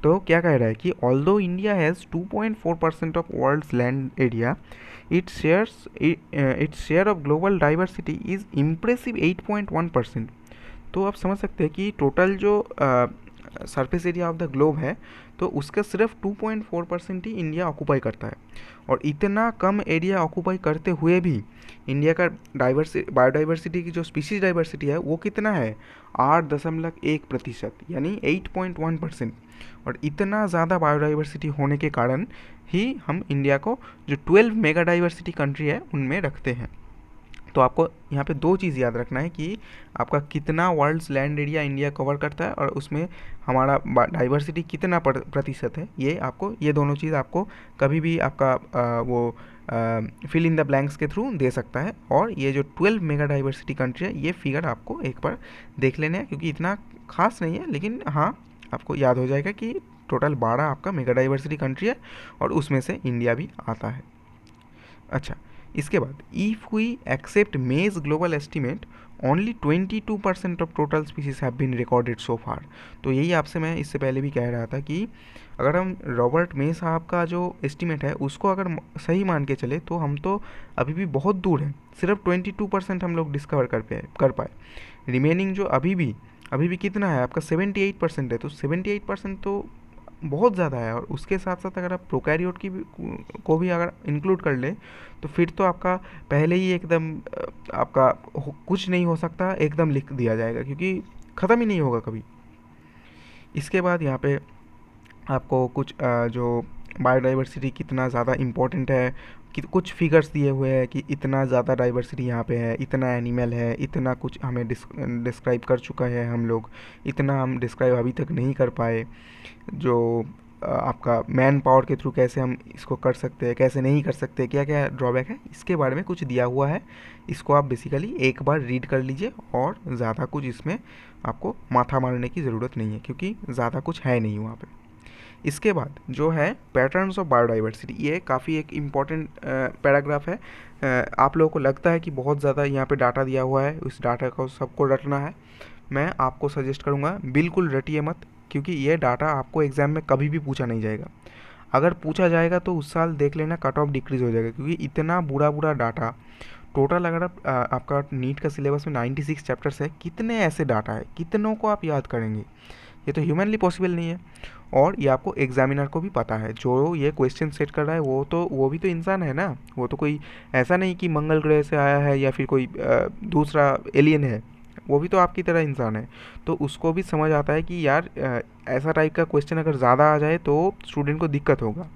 तो क्या कह रहा है कि although India has 2.4% of world's land area, its share of global diversity is impressive 8.1%। तो आप समझ सकते हैं कि टोटल जो surface area of the globe है तो उसका सिर्फ 2.4% ही इंडिया ऑक्यूपाई करता है, और इतना कम एरिया ऑक्यूपाई करते हुए भी इंडिया का बायोडाइवर्सिटी की जो स्पीशीज डाइवर्सिटी है वो कितना है, 8.1%, यानी 8.1%। और इतना ज़्यादा बायोडाइवर्सिटी होने के कारण ही हम इंडिया को जो 12 मेगा डाइवर्सिटी कंट्री है उनमें रखते हैं। तो आपको यहाँ पे दो चीज़ याद रखना है कि आपका कितना world's land area India cover करता है और उसमें हमारा डाइवर्सिटी कितना प्रतिशत है, ये दोनों चीज़ आपको कभी भी आपका वो फिल इन द ब्लैंक्स के थ्रू दे सकता है। और ये जो 12 मेगा डाइवर्सिटी कंट्री है, ये फिगर आपको एक बार देख लेना है, क्योंकि इतना खास नहीं है, लेकिन हाँ आपको याद हो जाएगा कि टोटल 12 आपका मेगा डाइवर्सिटी कंट्री है और उसमें से इंडिया भी आता है। अच्छा, इसके बाद if we accept May's global estimate only 22% of total species have been recorded so far. तो यही आपसे मैं इससे पहले भी कह रहा था कि अगर हम रॉबर्ट मे साहब का जो एस्टिमेट है उसको अगर सही मान के चले तो हम तो अभी भी बहुत दूर हैं, सिर्फ 22% हम लोग डिस्कवर कर पाए। रिमेनिंग जो अभी भी कितना है आपका 78% है, तो 78% तो बहुत ज़्यादा है। और उसके साथ साथ अगर आप प्रोकैरियोट को भी अगर इंक्लूड कर ले तो फिर तो आपका पहले ही एकदम आपका कुछ नहीं हो सकता एकदम लिख दिया जाएगा, क्योंकि ख़त्म ही नहीं होगा कभी। इसके बाद यहाँ पे आपको कुछ जो बायोडाइवर्सिटी कितना ज़्यादा इम्पोर्टेंट है, कि कुछ फिगर्स दिए हुए हैं कि इतना ज़्यादा डाइवर्सिटी यहाँ पे है, इतना एनिमल है, इतना कुछ हमें डिस्क्राइब कर चुका है हम लोग, इतना हम डिस्क्राइब अभी तक नहीं कर पाए। जो आपका मैन पावर के थ्रू कैसे हम इसको कर सकते हैं, कैसे नहीं कर सकते, क्या क्या ड्रॉबैक है, इसके बारे में कुछ दिया हुआ है। इसको आप बेसिकली एक बार रीड कर लीजिए और ज़्यादा कुछ इसमें आपको माथा मारने की ज़रूरत नहीं है, क्योंकि ज़्यादा कुछ है नहीं वहाँ पे। इसके बाद जो है पैटर्न्स ऑफ बायोडाइवर्सिटी, ये काफ़ी एक इम्पॉर्टेंट पैराग्राफ है। आप लोगों को लगता है कि बहुत ज़्यादा यहाँ पे डाटा दिया हुआ है, उस डाटा को सबको रटना है। मैं आपको सजेस्ट करूँगा बिल्कुल रटिए मत, क्योंकि ये डाटा आपको एग्ज़ाम में कभी भी पूछा नहीं जाएगा। अगर पूछा जाएगा तो उस साल देख लेना कट ऑफ डिक्रीज़ हो जाएगा, क्योंकि इतना बुरा बुरा डाटा टोटल। अगर आप आपका नीट का सिलेबस में 96 चैप्टर्स है, कितने ऐसे डाटा है, कितनों को आप याद करेंगे? ये तो ह्यूमनली पॉसिबल नहीं है। और ये आपको एग्जामिनर को भी पता है, जो ये क्वेश्चन सेट कर रहा है वो भी तो इंसान है ना। वो तो कोई ऐसा नहीं कि मंगल ग्रह से आया है या फिर कोई दूसरा एलियन है, वो भी तो आपकी तरह इंसान है। तो उसको भी समझ आता है कि यार ऐसा टाइप का क्वेश्चन अगर ज़्यादा आ जाए तो स्टूडेंट को दिक्कत होगा।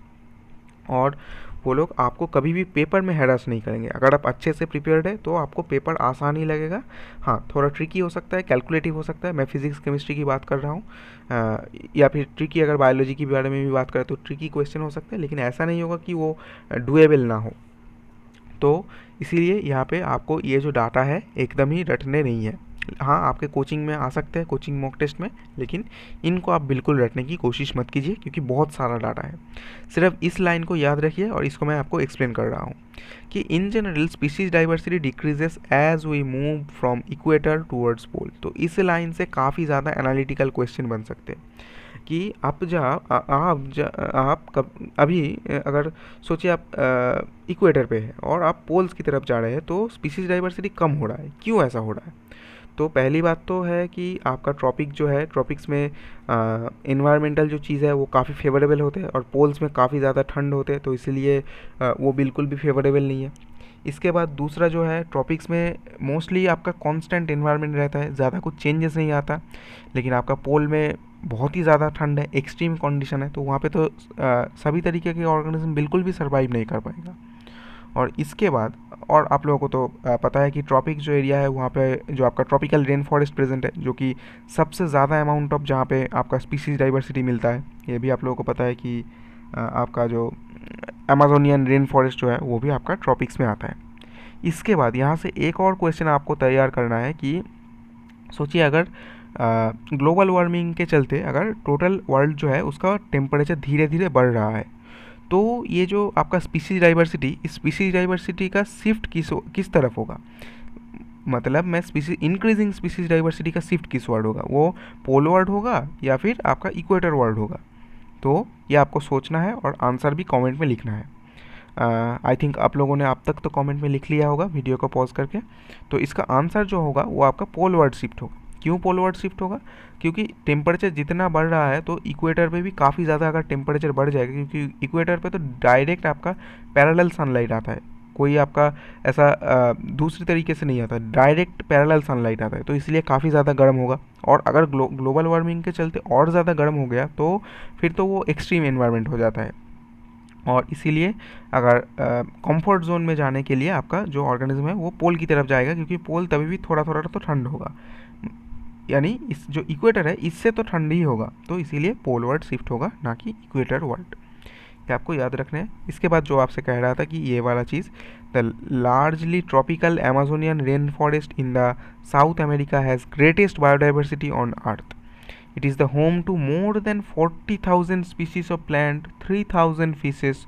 और वो लोग आपको कभी भी पेपर में हैरास नहीं करेंगे। अगर आप अच्छे से प्रिपेयर्ड है तो आपको पेपर आसान ही लगेगा। हाँ, थोड़ा ट्रिकी हो सकता है, कैलकुलेटिव हो सकता है। मैं फिजिक्स केमिस्ट्री की बात कर रहा हूँ, या फिर ट्रिकी अगर बायोलॉजी के बारे में भी बात करें तो ट्रिकी क्वेश्चन हो सकते हैं, लेकिन ऐसा नहीं होगा कि वो डुएबल ना हो। तो इसीलिए यहाँ पे आपको ये जो डाटा है एकदम ही रटने नहीं है। हाँ, आपके कोचिंग में आ सकते हैं, कोचिंग मॉक टेस्ट में, लेकिन इनको आप बिल्कुल रटने की कोशिश मत कीजिए, क्योंकि बहुत सारा डाटा है। सिर्फ इस लाइन को याद रखिए और इसको मैं आपको एक्सप्लेन कर रहा हूँ कि in general species diversity decreases as we move from equator towards pole. तो इस लाइन से काफ़ी ज़्यादा एनालिटिकल क्वेश्चन बन सकते हैं कि आप कब अभी अगर सोचिए आप इक्वेटर पे है और आप पोल्स की तरफ जा रहे हैं, तो स्पीशीज डाइवर्सिटी कम हो रहा है। क्यों ऐसा हो रहा है? तो पहली बात तो है कि आपका ट्रॉपिक जो है, ट्रॉपिक्स में इन्वायरमेंटल जो चीज़ है वो काफ़ी फेवरेबल होते हैं, और पोल्स में काफ़ी ज़्यादा ठंड होते हैं, तो इसलिए वो बिल्कुल भी फेवरेबल नहीं है। इसके बाद दूसरा जो है, ट्रॉपिक्स में मोस्टली आपका कांस्टेंट इन्वायरमेंट रहता है, ज़्यादा कुछ चेंजेस नहीं आता। लेकिन आपका पोल में बहुत ही ज़्यादा ठंड है, एक्सट्रीम कंडीशन है, तो वहाँ पे तो सभी तरीके के ऑर्गेनिज्म बिल्कुल भी सर्वाइव नहीं कर पाएगा। और इसके बाद, और आप लोगों को तो पता है कि ट्रॉपिक जो एरिया है वहाँ पे जो आपका ट्रॉपिकल रेन फॉरेस्ट प्रेजेंट है, जो कि सबसे ज़्यादा अमाउंट ऑफ जहाँ पे आपका स्पीसीज डाइवर्सिटी मिलता है। ये भी आप लोगों को पता है कि आपका जो अमेजोनियन रेन फॉरेस्ट जो है वो भी आपका ट्रॉपिक्स में आता है। इसके बाद यहाँ से एक और क्वेश्चन आपको तैयार करना है कि सोचिए अगर ग्लोबल वार्मिंग के चलते अगर टोटल वर्ल्ड जो है उसका टेम्परेचर धीरे धीरे बढ़ रहा है, तो ये जो आपका स्पीसीज डाइवर्सिटी, इस स्पीसीज डाइवर्सिटी का शिफ्ट किस तरफ होगा? मतलब मैं इंक्रीजिंग स्पीसीज डाइवर्सिटी का शिफ्ट किस वर्ड होगा? वो पोलवर्ड होगा या फिर आपका इक्वेटर वर्ड होगा? तो ये आपको सोचना है और आंसर भी कमेंट में लिखना है। आई थिंक आप लोगों ने अब तक तो कमेंट में लिख लिया होगा वीडियो को पॉज करके। तो इसका आंसर जो होगा वो आपका पोलवर्ड शिफ्ट होगा। क्यों पोलवर्ड शिफ्ट होगा? क्योंकि टेम्परेचर जितना बढ़ रहा है तो इक्वेटर पे भी काफ़ी ज़्यादा अगर टेम्परेचर बढ़ जाएगा, क्योंकि इक्वेटर पे तो डायरेक्ट आपका पैरेलल सनलाइट आता है, कोई आपका ऐसा दूसरी तरीके से नहीं आता, डायरेक्ट पैरेलल सनलाइट आता है, तो इसलिए काफ़ी ज़्यादा गर्म होगा। और अगर ग्लोबल वार्मिंग के चलते और ज़्यादा गर्म हो गया तो फिर तो वो एक्सट्रीम एनवायरनमेंट हो जाता है। और इसीलिए अगर कंफर्ट जोन में जाने के लिए आपका जो ऑर्गेनिज्म है वो पोल की तरफ जाएगा, क्योंकि पोल तभी भी थोड़ा थोड़ा तो ठंड होगा, यानी इस जो इक्वेटर है इससे तो ठंड ही होगा, तो इसीलिए पोलवर्ड शिफ्ट होगा, ना कि इक्वेटर वर्ड। ये आपको याद रखना है। इसके बाद जो आपसे कह रहा था कि ये वाला चीज़, the largely tropical Amazonian rain forest in the South America has greatest biodiversity on earth. It is the home to more than 40,000 species of plant, 3,000 fishes,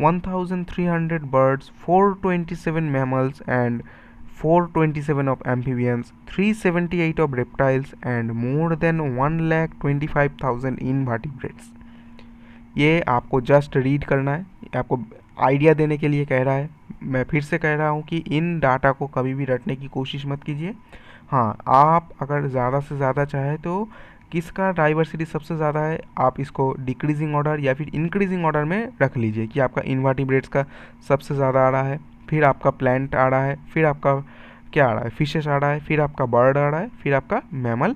1,300 birds, 427 mammals, and 427 of amphibians, 378 of reptiles, and more than 1,25,000 invertebrates. ये आपको just read करना है, आपको idea देने के लिए कह रहा है। मैं फिर से कह रहा हूँ कि इन डाटा को कभी भी रटने की कोशिश मत कीजिए। हाँ, आप अगर ज़्यादा से ज़्यादा चाहे तो किसका डाइवर्सिटी सबसे ज़्यादा है, आप इसको डिक्रीजिंग ऑर्डर या फिर इंक्रीजिंग ऑर्डर में रख लीजिए कि आपका इन्वर्टिब्रेट्स का सबसे ज़्यादा आ रहा है, फिर आपका प्लांट आ रहा है, फिर आपका क्या आ रहा है, फिशेस आ रहा है, फिर आपका बर्ड आ रहा है, फिर आपका मैमल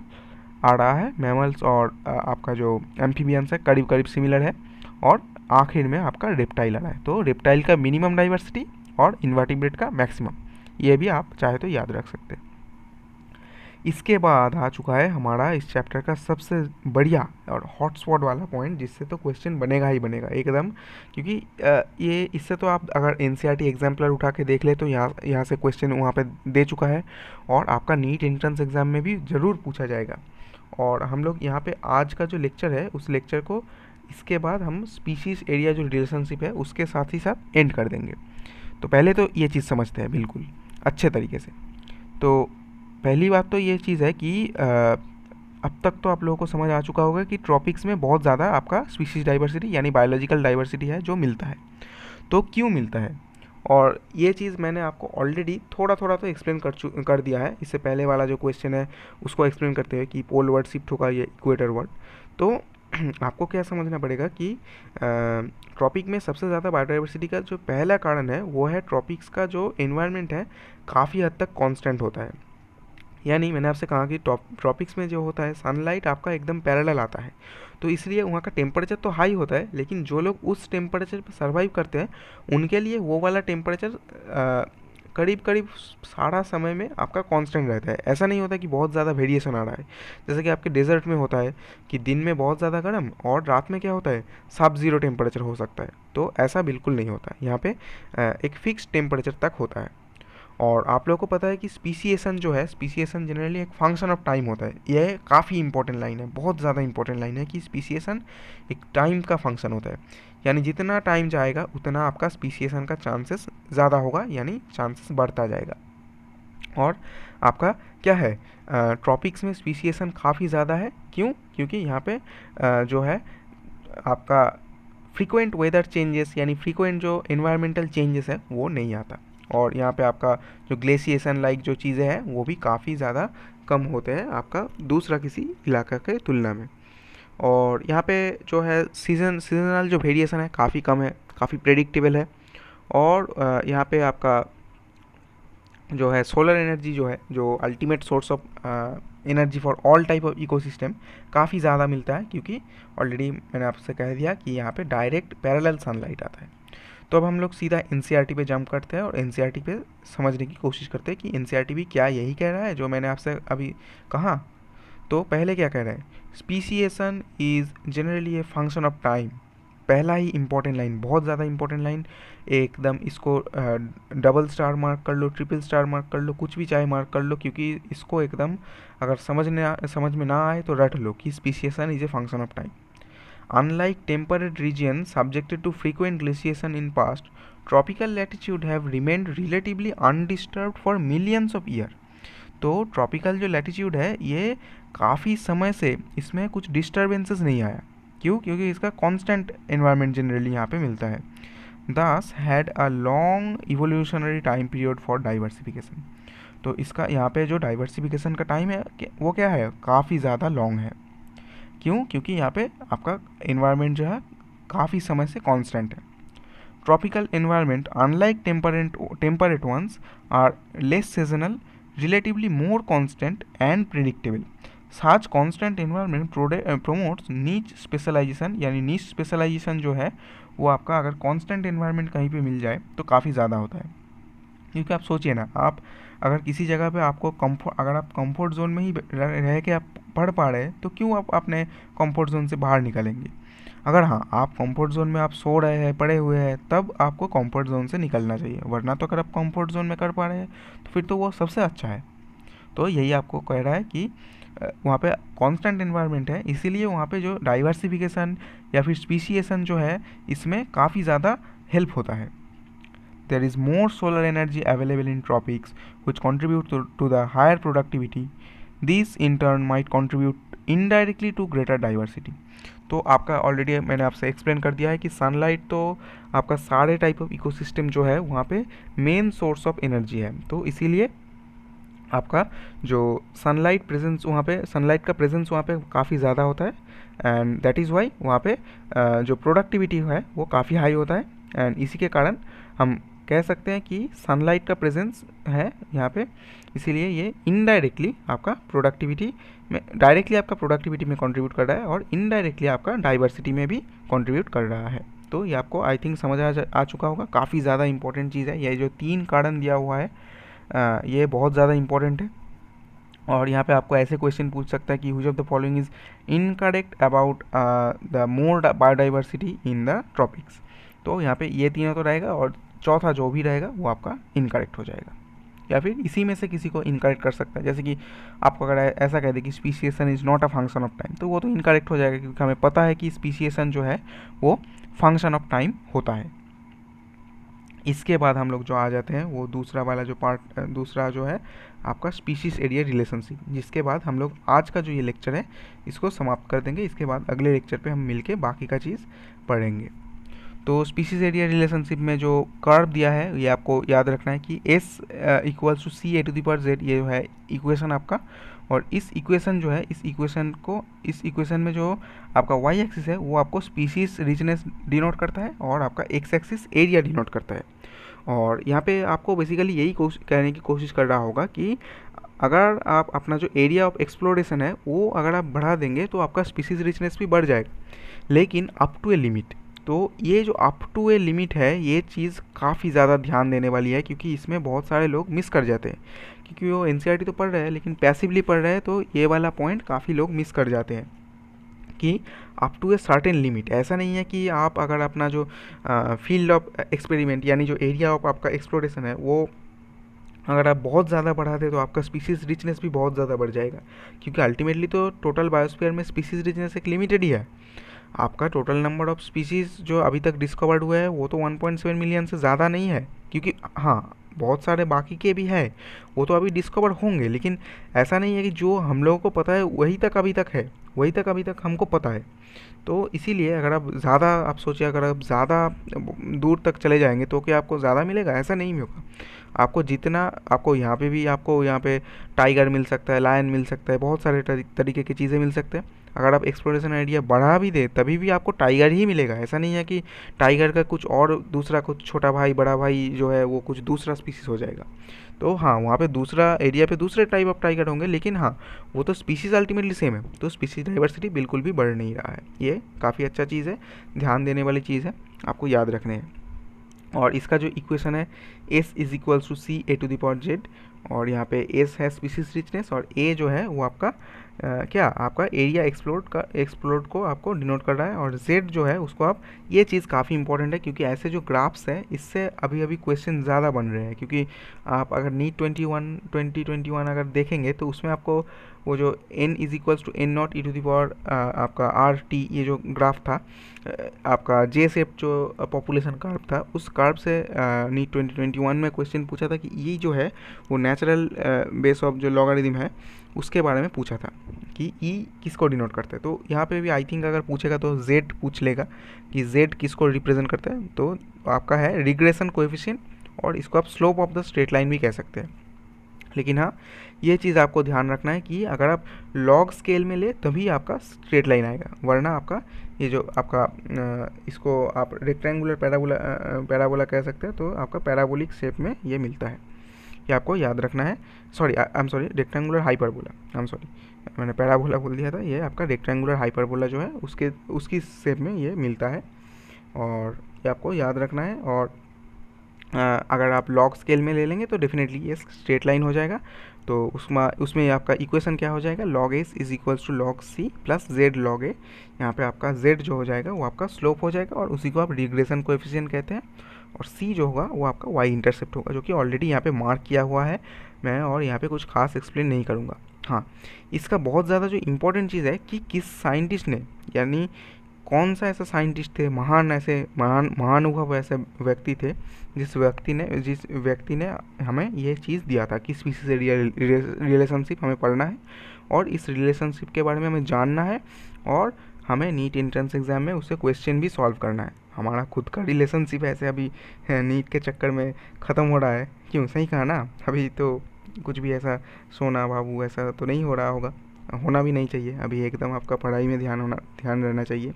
आ रहा है। मैमल्स और आपका जो एम्फीबियंस है करीब करीब सिमिलर है, और आखिर में आपका रेप्टाइल आ रहा है। तो रेप्टाइल का मिनिमम डाइवर्सिटी और इन्वर्टिब्रेट का मैक्सिमम, ये भी आप चाहे तो याद रख सकते हैं। इसके बाद आ चुका है हमारा इस चैप्टर का सबसे बढ़िया और हॉटस्पॉट वाला पॉइंट, जिससे तो क्वेश्चन बनेगा ही बनेगा एकदम, क्योंकि ये इससे तो आप अगर एनसीईआरटी एग्जाम्पलर उठा के देख ले तो यहाँ से क्वेश्चन वहाँ पे दे चुका है, और आपका नीट एंट्रेंस एग्ज़ाम में भी ज़रूर पूछा जाएगा। और हम लोग यहाँ पे आज का जो लेक्चर है उस लेक्चर को इसके बाद हम स्पीशीज़ एरिया जो रिलेशनशिप है उसके साथ ही साथ एंड कर देंगे। तो पहले तो ये चीज़ समझते हैं बिल्कुल अच्छे तरीके से। तो पहली बात तो ये चीज़ है कि अब तक तो आप लोगों को समझ आ चुका होगा कि ट्रॉपिक्स में बहुत ज़्यादा आपका स्पीशीज डाइवर्सिटी यानी बायोलॉजिकल डाइवर्सिटी है जो मिलता है। तो क्यों मिलता है, और ये चीज़ मैंने आपको ऑलरेडी थोड़ा थोड़ा तो एक्सप्लेन कर दिया है। इससे पहले वाला जो क्वेश्चन है उसको एक्सप्लेन करते हुए कि पोल वर्ड शिफ्ट होगा ये इक्वेटर वर्ड। तो आपको क्या समझना पड़ेगा कि ट्रॉपिक में सबसे ज़्यादा बायोडाइवर्सिटी का जो पहला कारण है वो है ट्रॉपिक्स का जो एनवायरनमेंट है काफ़ी हद तक कांस्टेंट होता है। यानी मैंने आपसे कहा कि ट्रॉपिक्स में जो होता है सनलाइट आपका एकदम पैरेलल आता है, तो इसलिए वहाँ का टेम्परेचर तो हाई होता है, लेकिन जो लोग उस टेम्परेचर पर सर्वाइव करते हैं उनके लिए वो वाला टेम्परेचर करीब करीब सारा समय में आपका कांस्टेंट रहता है। ऐसा नहीं होता कि बहुत ज़्यादा वेरिएशन आ रहा है, जैसे कि आपके डेजर्ट में होता है कि दिन में बहुत ज़्यादा गर्म और रात में क्या होता है सब ज़ीरो टेम्परेचर हो सकता है। तो ऐसा बिल्कुल नहीं होता, यहाँ पे एक फिक्स टेम्परेचर तक होता है। और आप लोगों को पता है कि स्पीसीएशन जो है, स्पीसीएशन जनरली एक फंक्शन ऑफ टाइम होता है। यह काफ़ी इंपॉर्टेंट लाइन है, बहुत ज़्यादा इंपॉर्टेंट लाइन है कि स्पीसीएशन एक टाइम का फंक्शन होता है, यानी जितना टाइम जाएगा उतना आपका स्पीसीएशन का चांसेस ज़्यादा होगा, यानी चांसेस बढ़ता जाएगा। और आपका क्या है ट्रॉपिक्स में स्पीसीएशन काफ़ी ज़्यादा है, क्यों? क्योंकि यहाँ पे जो है आपका फ्रीक्वेंट वेदर चेंजेस यानी फ्रीक्वेंट जो इन्वायरमेंटल चेंजेस है वो नहीं आता, और यहाँ पे आपका जो ग्लेशिएशन लाइक जो चीज़ें हैं वो भी काफ़ी ज़्यादा कम होते हैं आपका दूसरा किसी इलाका के तुलना में। और यहाँ पे जो है सीजनल जो वेरिएशन है काफ़ी कम है, काफ़ी प्रेडिक्टेबल है। और यहाँ पे आपका जो है सोलर एनर्जी जो है, जो ultimate source of energy for all type of ecosystem, काफ़ी ज़्यादा मिलता है, क्योंकि ऑलरेडी मैंने आपसे कह दिया कि यहाँ पे डायरेक्ट पैरेलल सनलाइट आता है। तो अब हम लोग सीधा एनसीईआरटी पे जंप करते हैं और एनसीईआरटी पे समझने की कोशिश करते हैं कि एनसीईआरटी भी क्या यही कह रहा है जो मैंने आपसे अभी कहा। तो पहले क्या कह रहा है, speciation is generally a function of time. पहला ही इंपॉर्टेंट लाइन, बहुत ज़्यादा इंपॉर्टेंट लाइन, एकदम इसको डबल स्टार मार्क कर लो, ट्रिपल स्टार मार्क कर लो, कुछ भी चाहे मार्क कर लो, क्योंकि इसको एकदम अगर समझ में ना आए तो रट लो कि speciation is a function of time. Unlike temperate regions subjected to frequent glaciation in past, tropical latitude have remained relatively undisturbed for millions of years. तो ट्रॉपिकल जो लैटिट्यूड है ये काफ़ी समय से इसमें कुछ डिस्टर्बेंसेस नहीं आया। क्यों? क्योंकि इसका कांस्टेंट एनवायरनमेंट जनरली यहाँ पे मिलता है। Thus had a long evolutionary time period for diversification. तो इसका यहाँ पे जो डाइवर्सिफिकेशन का टाइम है वो क्या है, काफ़ी ज़्यादा लॉन्ग है। क्यों? क्योंकि यहाँ पे आपका इन्वायरमेंट जो है काफ़ी समय से कांस्टेंट है। Tropical environment unlike temperate ones are less seasonal, relatively more constant and predictable. Such constant environment promotes niche specialization, यानी नीच स्पेशलाइजेशन जो है वो आपका अगर कांस्टेंट इन्वायरमेंट कहीं पे मिल जाए तो काफ़ी ज़्यादा होता है। क्योंकि आप सोचिए ना, आप अगर किसी जगह पे आपको अगर आप कंफर्ट जोन में ही रह के आप पढ़ पा रहे हैं तो क्यों आप अपने कंफर्ट जोन से बाहर निकलेंगे। अगर हाँ आप कंफर्ट जोन में आप सो रहे हैं, पड़े हुए हैं, तब आपको कंफर्ट जोन से निकलना चाहिए, वरना तो अगर आप कंफर्ट जोन में कर पा रहे हैं तो फिर तो वो सबसे अच्छा है। तो यही आपको कह रहा है कि वहाँ पे कांस्टेंट एनवायरनमेंट है, इसीलिए वहाँ पे जो डाइवर्सिफिकेशन या फिर स्पीसीएशन जो है इसमें काफ़ी ज़्यादा हेल्प होता है। There is more solar energy available in tropics, which contribute to the higher productivity. These in turn might contribute indirectly to greater diversity. तो आपका ऑलरेडी मैंने आपसे एक्सप्लेन कर दिया है कि सनलाइट तो आपका सारे टाइप ऑफ इकोसिस्टम जो है वहाँ पे मेन सोर्स ऑफ एनर्जी है। तो इसीलिए आपका जो सनलाइट प्रेजेंस वहाँ पे, सनलाइट का प्रेजेंस वहाँ पे काफ़ी ज़्यादा होता है, एंड दैट इज़ वाई वहाँ पे जो प्रोडक्टिविटी है वो काफ़ी हाई होता है। एंड इसी के कारण हम कह सकते हैं कि सनलाइट का प्रेजेंस है यहाँ पे, इसीलिए ये इनडायरेक्टली आपका प्रोडक्टिविटी में, डायरेक्टली आपका प्रोडक्टिविटी में कंट्रीब्यूट कर रहा है और इनडायरेक्टली आपका डाइवर्सिटी में भी कंट्रीब्यूट कर रहा है। तो ये आपको आई थिंक समझ आ चुका होगा, काफ़ी ज़्यादा इंपॉर्टेंट चीज़ है। ये जो 3 कारण दिया हुआ है ये बहुत ज़्यादा इंपॉर्टेंट है। और यहाँ पे आपको ऐसे क्वेश्चन पूछ सकता है कि which of the following is incorrect about the more biodiversity in the tropics. तो यहाँ पे ये तीनों तो रहेगा और चौथा जो भी रहेगा वो आपका इनकरेक्ट हो जाएगा, या फिर इसी में से किसी को इनकरेक्ट कर सकता है। जैसे कि आपको अगर ऐसा कह दे कि speciation is not a function of time, तो वो तो इनकरेक्ट हो जाएगा, क्योंकि हमें पता है कि स्पीशिएशन जो है वो फंक्शन ऑफ टाइम होता है। इसके बाद हम लोग जो आ जाते हैं वो दूसरा वाला जो पार्ट, दूसरा जो है आपका स्पीशीज एरिया रिलेशनशिप, जिसके बाद हम लोग आज का जो ये लेक्चर है इसको समाप्त कर देंगे। इसके बाद अगले लेक्चर पे हम मिलके बाकी का चीज़ पढ़ेंगे। तो स्पीशीज एरिया रिलेशनशिप में जो कर्व दिया है ये आपको याद रखना है कि S equals to C A to the power Z, ये जो है इक्वेशन आपका। और इस इक्वेशन जो है, इस इक्वेशन में जो आपका वाई एक्सिस है वो आपको स्पीशीज रिचनेस डिनोट करता है और आपका एक्स एक्सिस एरिया डिनोट करता है। और यहाँ पे आपको बेसिकली यही कहने की कोशिश कर रहा होगा कि अगर आप अपना जो एरिया ऑफ एक्सप्लोरेशन है वो अगर आप बढ़ा देंगे तो आपका स्पीशीज रिचनेस भी बढ़ जाएगा, लेकिन अप टू ए लिमिट। तो ये जो अप टू ए लिमिट है ये चीज़ काफ़ी ज़्यादा ध्यान देने वाली है, क्योंकि इसमें बहुत सारे लोग मिस कर जाते हैं, क्योंकि वो एनसीईआरटी तो पढ़ रहे हैं लेकिन पैसिवली पढ़ रहे हैं। तो ये वाला पॉइंट काफ़ी लोग मिस कर जाते हैं कि up to a certain limit. ऐसा नहीं है कि आप अगर अपना जो फील्ड ऑफ एक्सपेरिमेंट यानी जो एरिया ऑफ आपका एक्सप्लोरेशन है वो अगर आप बहुत ज़्यादा बढ़ा दें तो आपका स्पीशीज़ रिचनेस भी बहुत ज़्यादा बढ़ जाएगा, क्योंकि अल्टीमेटली तो टोटल बायोस्फीयर में स्पीशीज़ रिचनेस एक लिमिटेड ही है। आपका टोटल नंबर ऑफ स्पीशीज़ जो अभी तक डिस्कवर्ड हुए हैं वो तो 1.7 मिलियन से ज़्यादा नहीं है, क्योंकि हाँ बहुत सारे बाकी के भी हैं वो तो अभी डिस्कवर होंगे, लेकिन ऐसा नहीं है कि जो हम लोगों को पता है वही तक अभी तक हमको पता है। तो इसीलिए अगर आप ज़्यादा आप सोचिए, अगर आप ज़्यादा दूर तक चले जाएंगे तो क्या आपको ज़्यादा मिलेगा? ऐसा नहीं होगा। आपको जितना आपको यहाँ पे टाइगर मिल सकता है, लायन मिल सकता है, बहुत सारे तरीके की चीज़ें मिल सकते हैं। अगर आप एक्सप्लोरेशन एरिया बढ़ा भी दे तभी भी आपको टाइगर ही मिलेगा। ऐसा नहीं है कि टाइगर का कुछ और दूसरा कुछ छोटा भाई बड़ा भाई जो है वो कुछ दूसरा स्पीसीज हो जाएगा। तो हाँ वहाँ पे दूसरा एरिया पे दूसरे टाइप ऑफ टाइगर होंगे, लेकिन हाँ वो तो स्पीसीज अल्टीमेटली सेम है। तो स्पीसीज डाइवर्सिटी बिल्कुल भी बढ़ नहीं रहा है। ये काफ़ी अच्छा चीज़ है, ध्यान देने वाली चीज़ है, आपको याद रखने हैं। और इसका जो इक्वेशन है S is equals to C A to the power Z, और यहाँ पे S है स्पीसीज रिचनेस और A जो है वो आपका क्या आपका एरिया एक्सप्लोर्ड को आपको डिनोट कर रहा है, और Z जो है उसको आप, ये चीज़ काफ़ी इंपॉर्टेंट है क्योंकि ऐसे जो ग्राफ्स है इससे अभी अभी क्वेश्चन ज़्यादा बन रहे हैं। क्योंकि आप अगर नीट 2021 अगर देखेंगे तो उसमें आपको वो जो n is equals to N naught e to the power आपका RT, ये जो ग्राफ था आपका जे शेप जो पॉपुलेशन कर्व था, उस कर्व से नीट 2021 में क्वेश्चन पूछा था कि ये जो है वो नेचुरल बेस ऑफ जो लॉगरिथम है उसके बारे में पूछा था कि ई किसको डिनोट करता है। तो यहाँ पे भी आई थिंक अगर पूछेगा तो जेड पूछ लेगा कि जेड किसको रिप्रेजेंट करता है। तो आपका है रिग्रेशन कोएफिशिएंट, और इसको आप slope of the straight line भी कह सकते हैं। लेकिन हाँ ये चीज़ आपको ध्यान रखना है कि अगर आप लॉग स्केल में ले तभी आपका स्ट्रेट लाइन आएगा, वरना आपका ये जो आपका इसको आप रेक्टेंगुलर पैराबोला कह सकते हैं। तो आपका पैराबोलिक शेप में ये मिलता है, ये आपको याद रखना है। सॉरी रेक्टेंगुलर हाइपरबोला, मैंने पैराबोला बोल दिया था। ये आपका रेक्टेंगुलर हाइपरबोला जो है उसकी शेप में ये मिलता है, और ये आपको याद रखना है। और अगर आप लॉग स्केल में ले लेंगे तो डेफिनेटली ये स्ट्रेट लाइन हो जाएगा। तो उसमें आपका इक्वेशन क्या हो जाएगा, log s is equals to log c plus z log a। यहाँ पे आपका z जो हो जाएगा वो आपका स्लोप हो जाएगा, और उसी को आप रिग्रेशन कोएफिशिएंट कहते हैं। और c जो होगा वो आपका y इंटरसेप्ट होगा, जो कि ऑलरेडी यहाँ पे मार्क किया हुआ है मैं, और यहाँ पे कुछ खास एक्सप्लेन नहीं करूँगा। हाँ इसका बहुत ज़्यादा जो इम्पोर्टेंट चीज़ है कि किस साइंटिस्ट ने, यानी कौन सा ऐसा साइंटिस्ट थे, महानुभव ऐसे व्यक्ति थे जिस व्यक्ति ने हमें ये चीज़ दिया था कि स्पीशीज एरिया रिलेशनशिप हमें पढ़ना है, और इस रिलेशनशिप के बारे में हमें जानना है, और हमें नीट एंट्रेंस एग्ज़ाम में उससे क्वेश्चन भी सॉल्व करना है। हमारा खुद का रिलेशनशिप ऐसे अभी नीट के चक्कर में ख़त्म हो रहा है। क्यों, सही कहा ना? अभी तो कुछ भी ऐसा सोना बाबू ऐसा तो नहीं हो रहा होगा, होना भी नहीं चाहिए। अभी एकदम आपका पढ़ाई में ध्यान रहना चाहिए।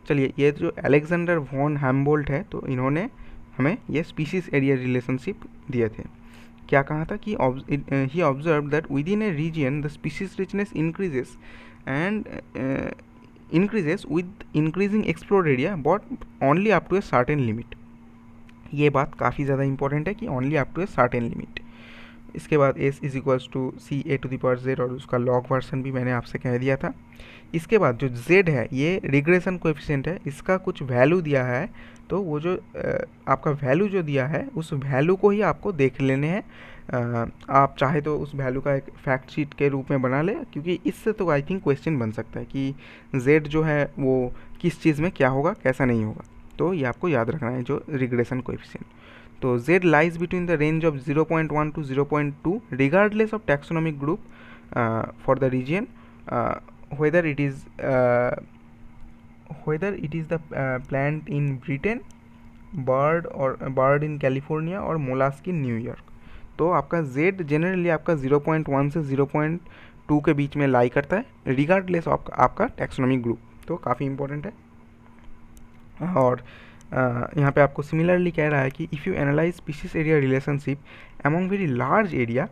चलिए, ये जो अलेक्जेंडर वॉन हैम्बोल्ट है तो इन्होंने हमें ये स्पीशीज एरिया रिलेशनशिप दिए थे। क्या कहा था कि he observe that within a region the species richness increases and increases with increasing explored area but only up to a certain limit. ये बात काफ़ी ज़्यादा इंपॉर्टेंट है कि only up to a certain limit. इसके बाद S is equals to C A to the power Z, और उसका लॉग वर्सन भी मैंने आपसे कह दिया था। इसके बाद जो z है ये रिग्रेशन कोएफिशिएंट है, इसका कुछ वैल्यू दिया है, तो वो जो आपका वैल्यू जो दिया है उस वैल्यू को ही आपको देख लेने हैं। आप चाहे तो उस वैल्यू का एक फैक्ट शीट के रूप में बना ले, क्योंकि इससे तो आई थिंक क्वेश्चन बन सकता है कि z जो है वो किस चीज़ में क्या होगा कैसा नहीं होगा। तो ये आपको याद रखना है जो रिग्रेशन कोएफिशिएंट। तो z lies between the range of 0.1 to 0.2 regardless of taxonomic group for the region, whether it is the plant in Britain, bird in California और मोलास्क in न्यूयॉर्क। तो आपका z जनरली आपका 0.1 से 0.2 के बीच में लाई करता है रिगार्डलेस ऑफ आपका टैक्सोनॉमिक ग्रुप। तो काफ़ी इंपॉर्टेंट है। और यहाँ पे आपको सिमिलरली कह रहा है कि if you analyse species area relationship among very large area,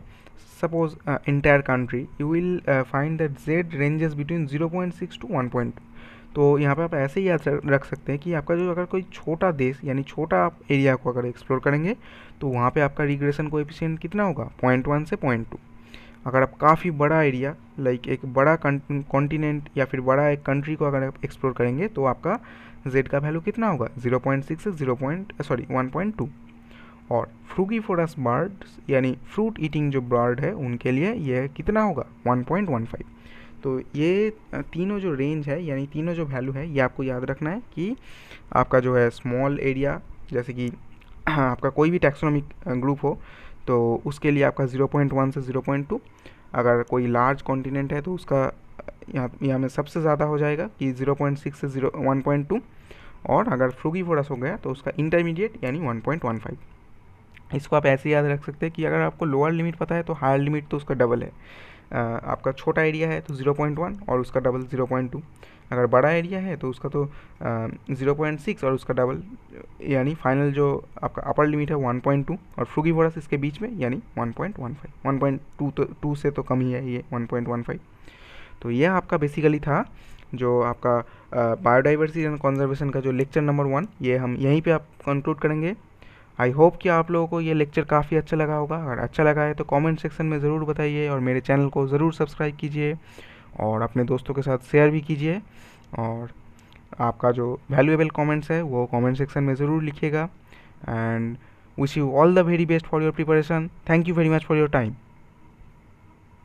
suppose entire country, you will find that z ranges between 0.6 to 1.2। तो यहाँ पे आप ऐसे ही याद रख सकते हैं कि आपका जो अगर कोई छोटा देश यानी छोटा आप एरिया को अगर एक्सप्लोर करेंगे तो वहाँ पे आपका रिग्रेशन कोएफिशिएंट कितना होगा 0.1 से 0.2। अगर आप काफ़ी बड़ा एरिया लाइक एक बड़ा कॉन्टिनेंट या फिर बड़ा एक कंट्री को अगर आप एक्सप्लोर करेंगे तो आपका z का वैल्यू कितना होगा 0.6 से 1.2। और फ्रूगीफोरस बर्ड्स यानी फ्रूट ईटिंग जो बर्ड है उनके लिए यह कितना होगा 1.15। तो ये तीनों जो रेंज है यानी तीनों जो वैल्यू है ये आपको याद रखना है कि आपका जो है स्मॉल एरिया जैसे कि आपका कोई भी टैक्सोनॉमिक ग्रुप हो तो उसके लिए आपका 0.1 से 0.2। अगर कोई लार्ज कॉन्टिनेंट है तो उसका यहाँ में सबसे ज़्यादा हो जाएगा कि 0.6 से 1.2। और अगर फ्रूगीफोरस हो गया तो उसका इंटरमीडिएट यानी 1.15। इसको आप ऐसे याद रख सकते हैं कि अगर आपको लोअर लिमिट पता है तो हायर लिमिट तो उसका डबल है। आपका छोटा एरिया है तो 0.1 और उसका डबल 0.2। अगर बड़ा एरिया है तो उसका तो 0.6 और उसका डबल यानी फाइनल जो आपका अपर लिमिट है 1.2 और फ्रूगीवोरस इसके बीच में यानी 1.15। 1.2 तो 2 से तो कम ही है ये 1.15। तो यह आपका बेसिकली था जो आपका बायोडाइवर्सिटी एंड कंजर्वेशन का जो लेक्चर नंबर 1, ये हम यहीं पे आप कंक्लूड करेंगे। आई होप कि आप लोगों को ये लेक्चर काफ़ी अच्छा लगा होगा। अगर अच्छा लगा है तो कमेंट सेक्शन में ज़रूर बताइए और मेरे चैनल को ज़रूर सब्सक्राइब कीजिए और अपने दोस्तों के साथ शेयर भी कीजिए। और आपका जो वैल्यूएबल कमेंट्स है वो कमेंट सेक्शन में ज़रूर लिखिएगा। And wish you all the very best for your preparation. Thank you very much for your time.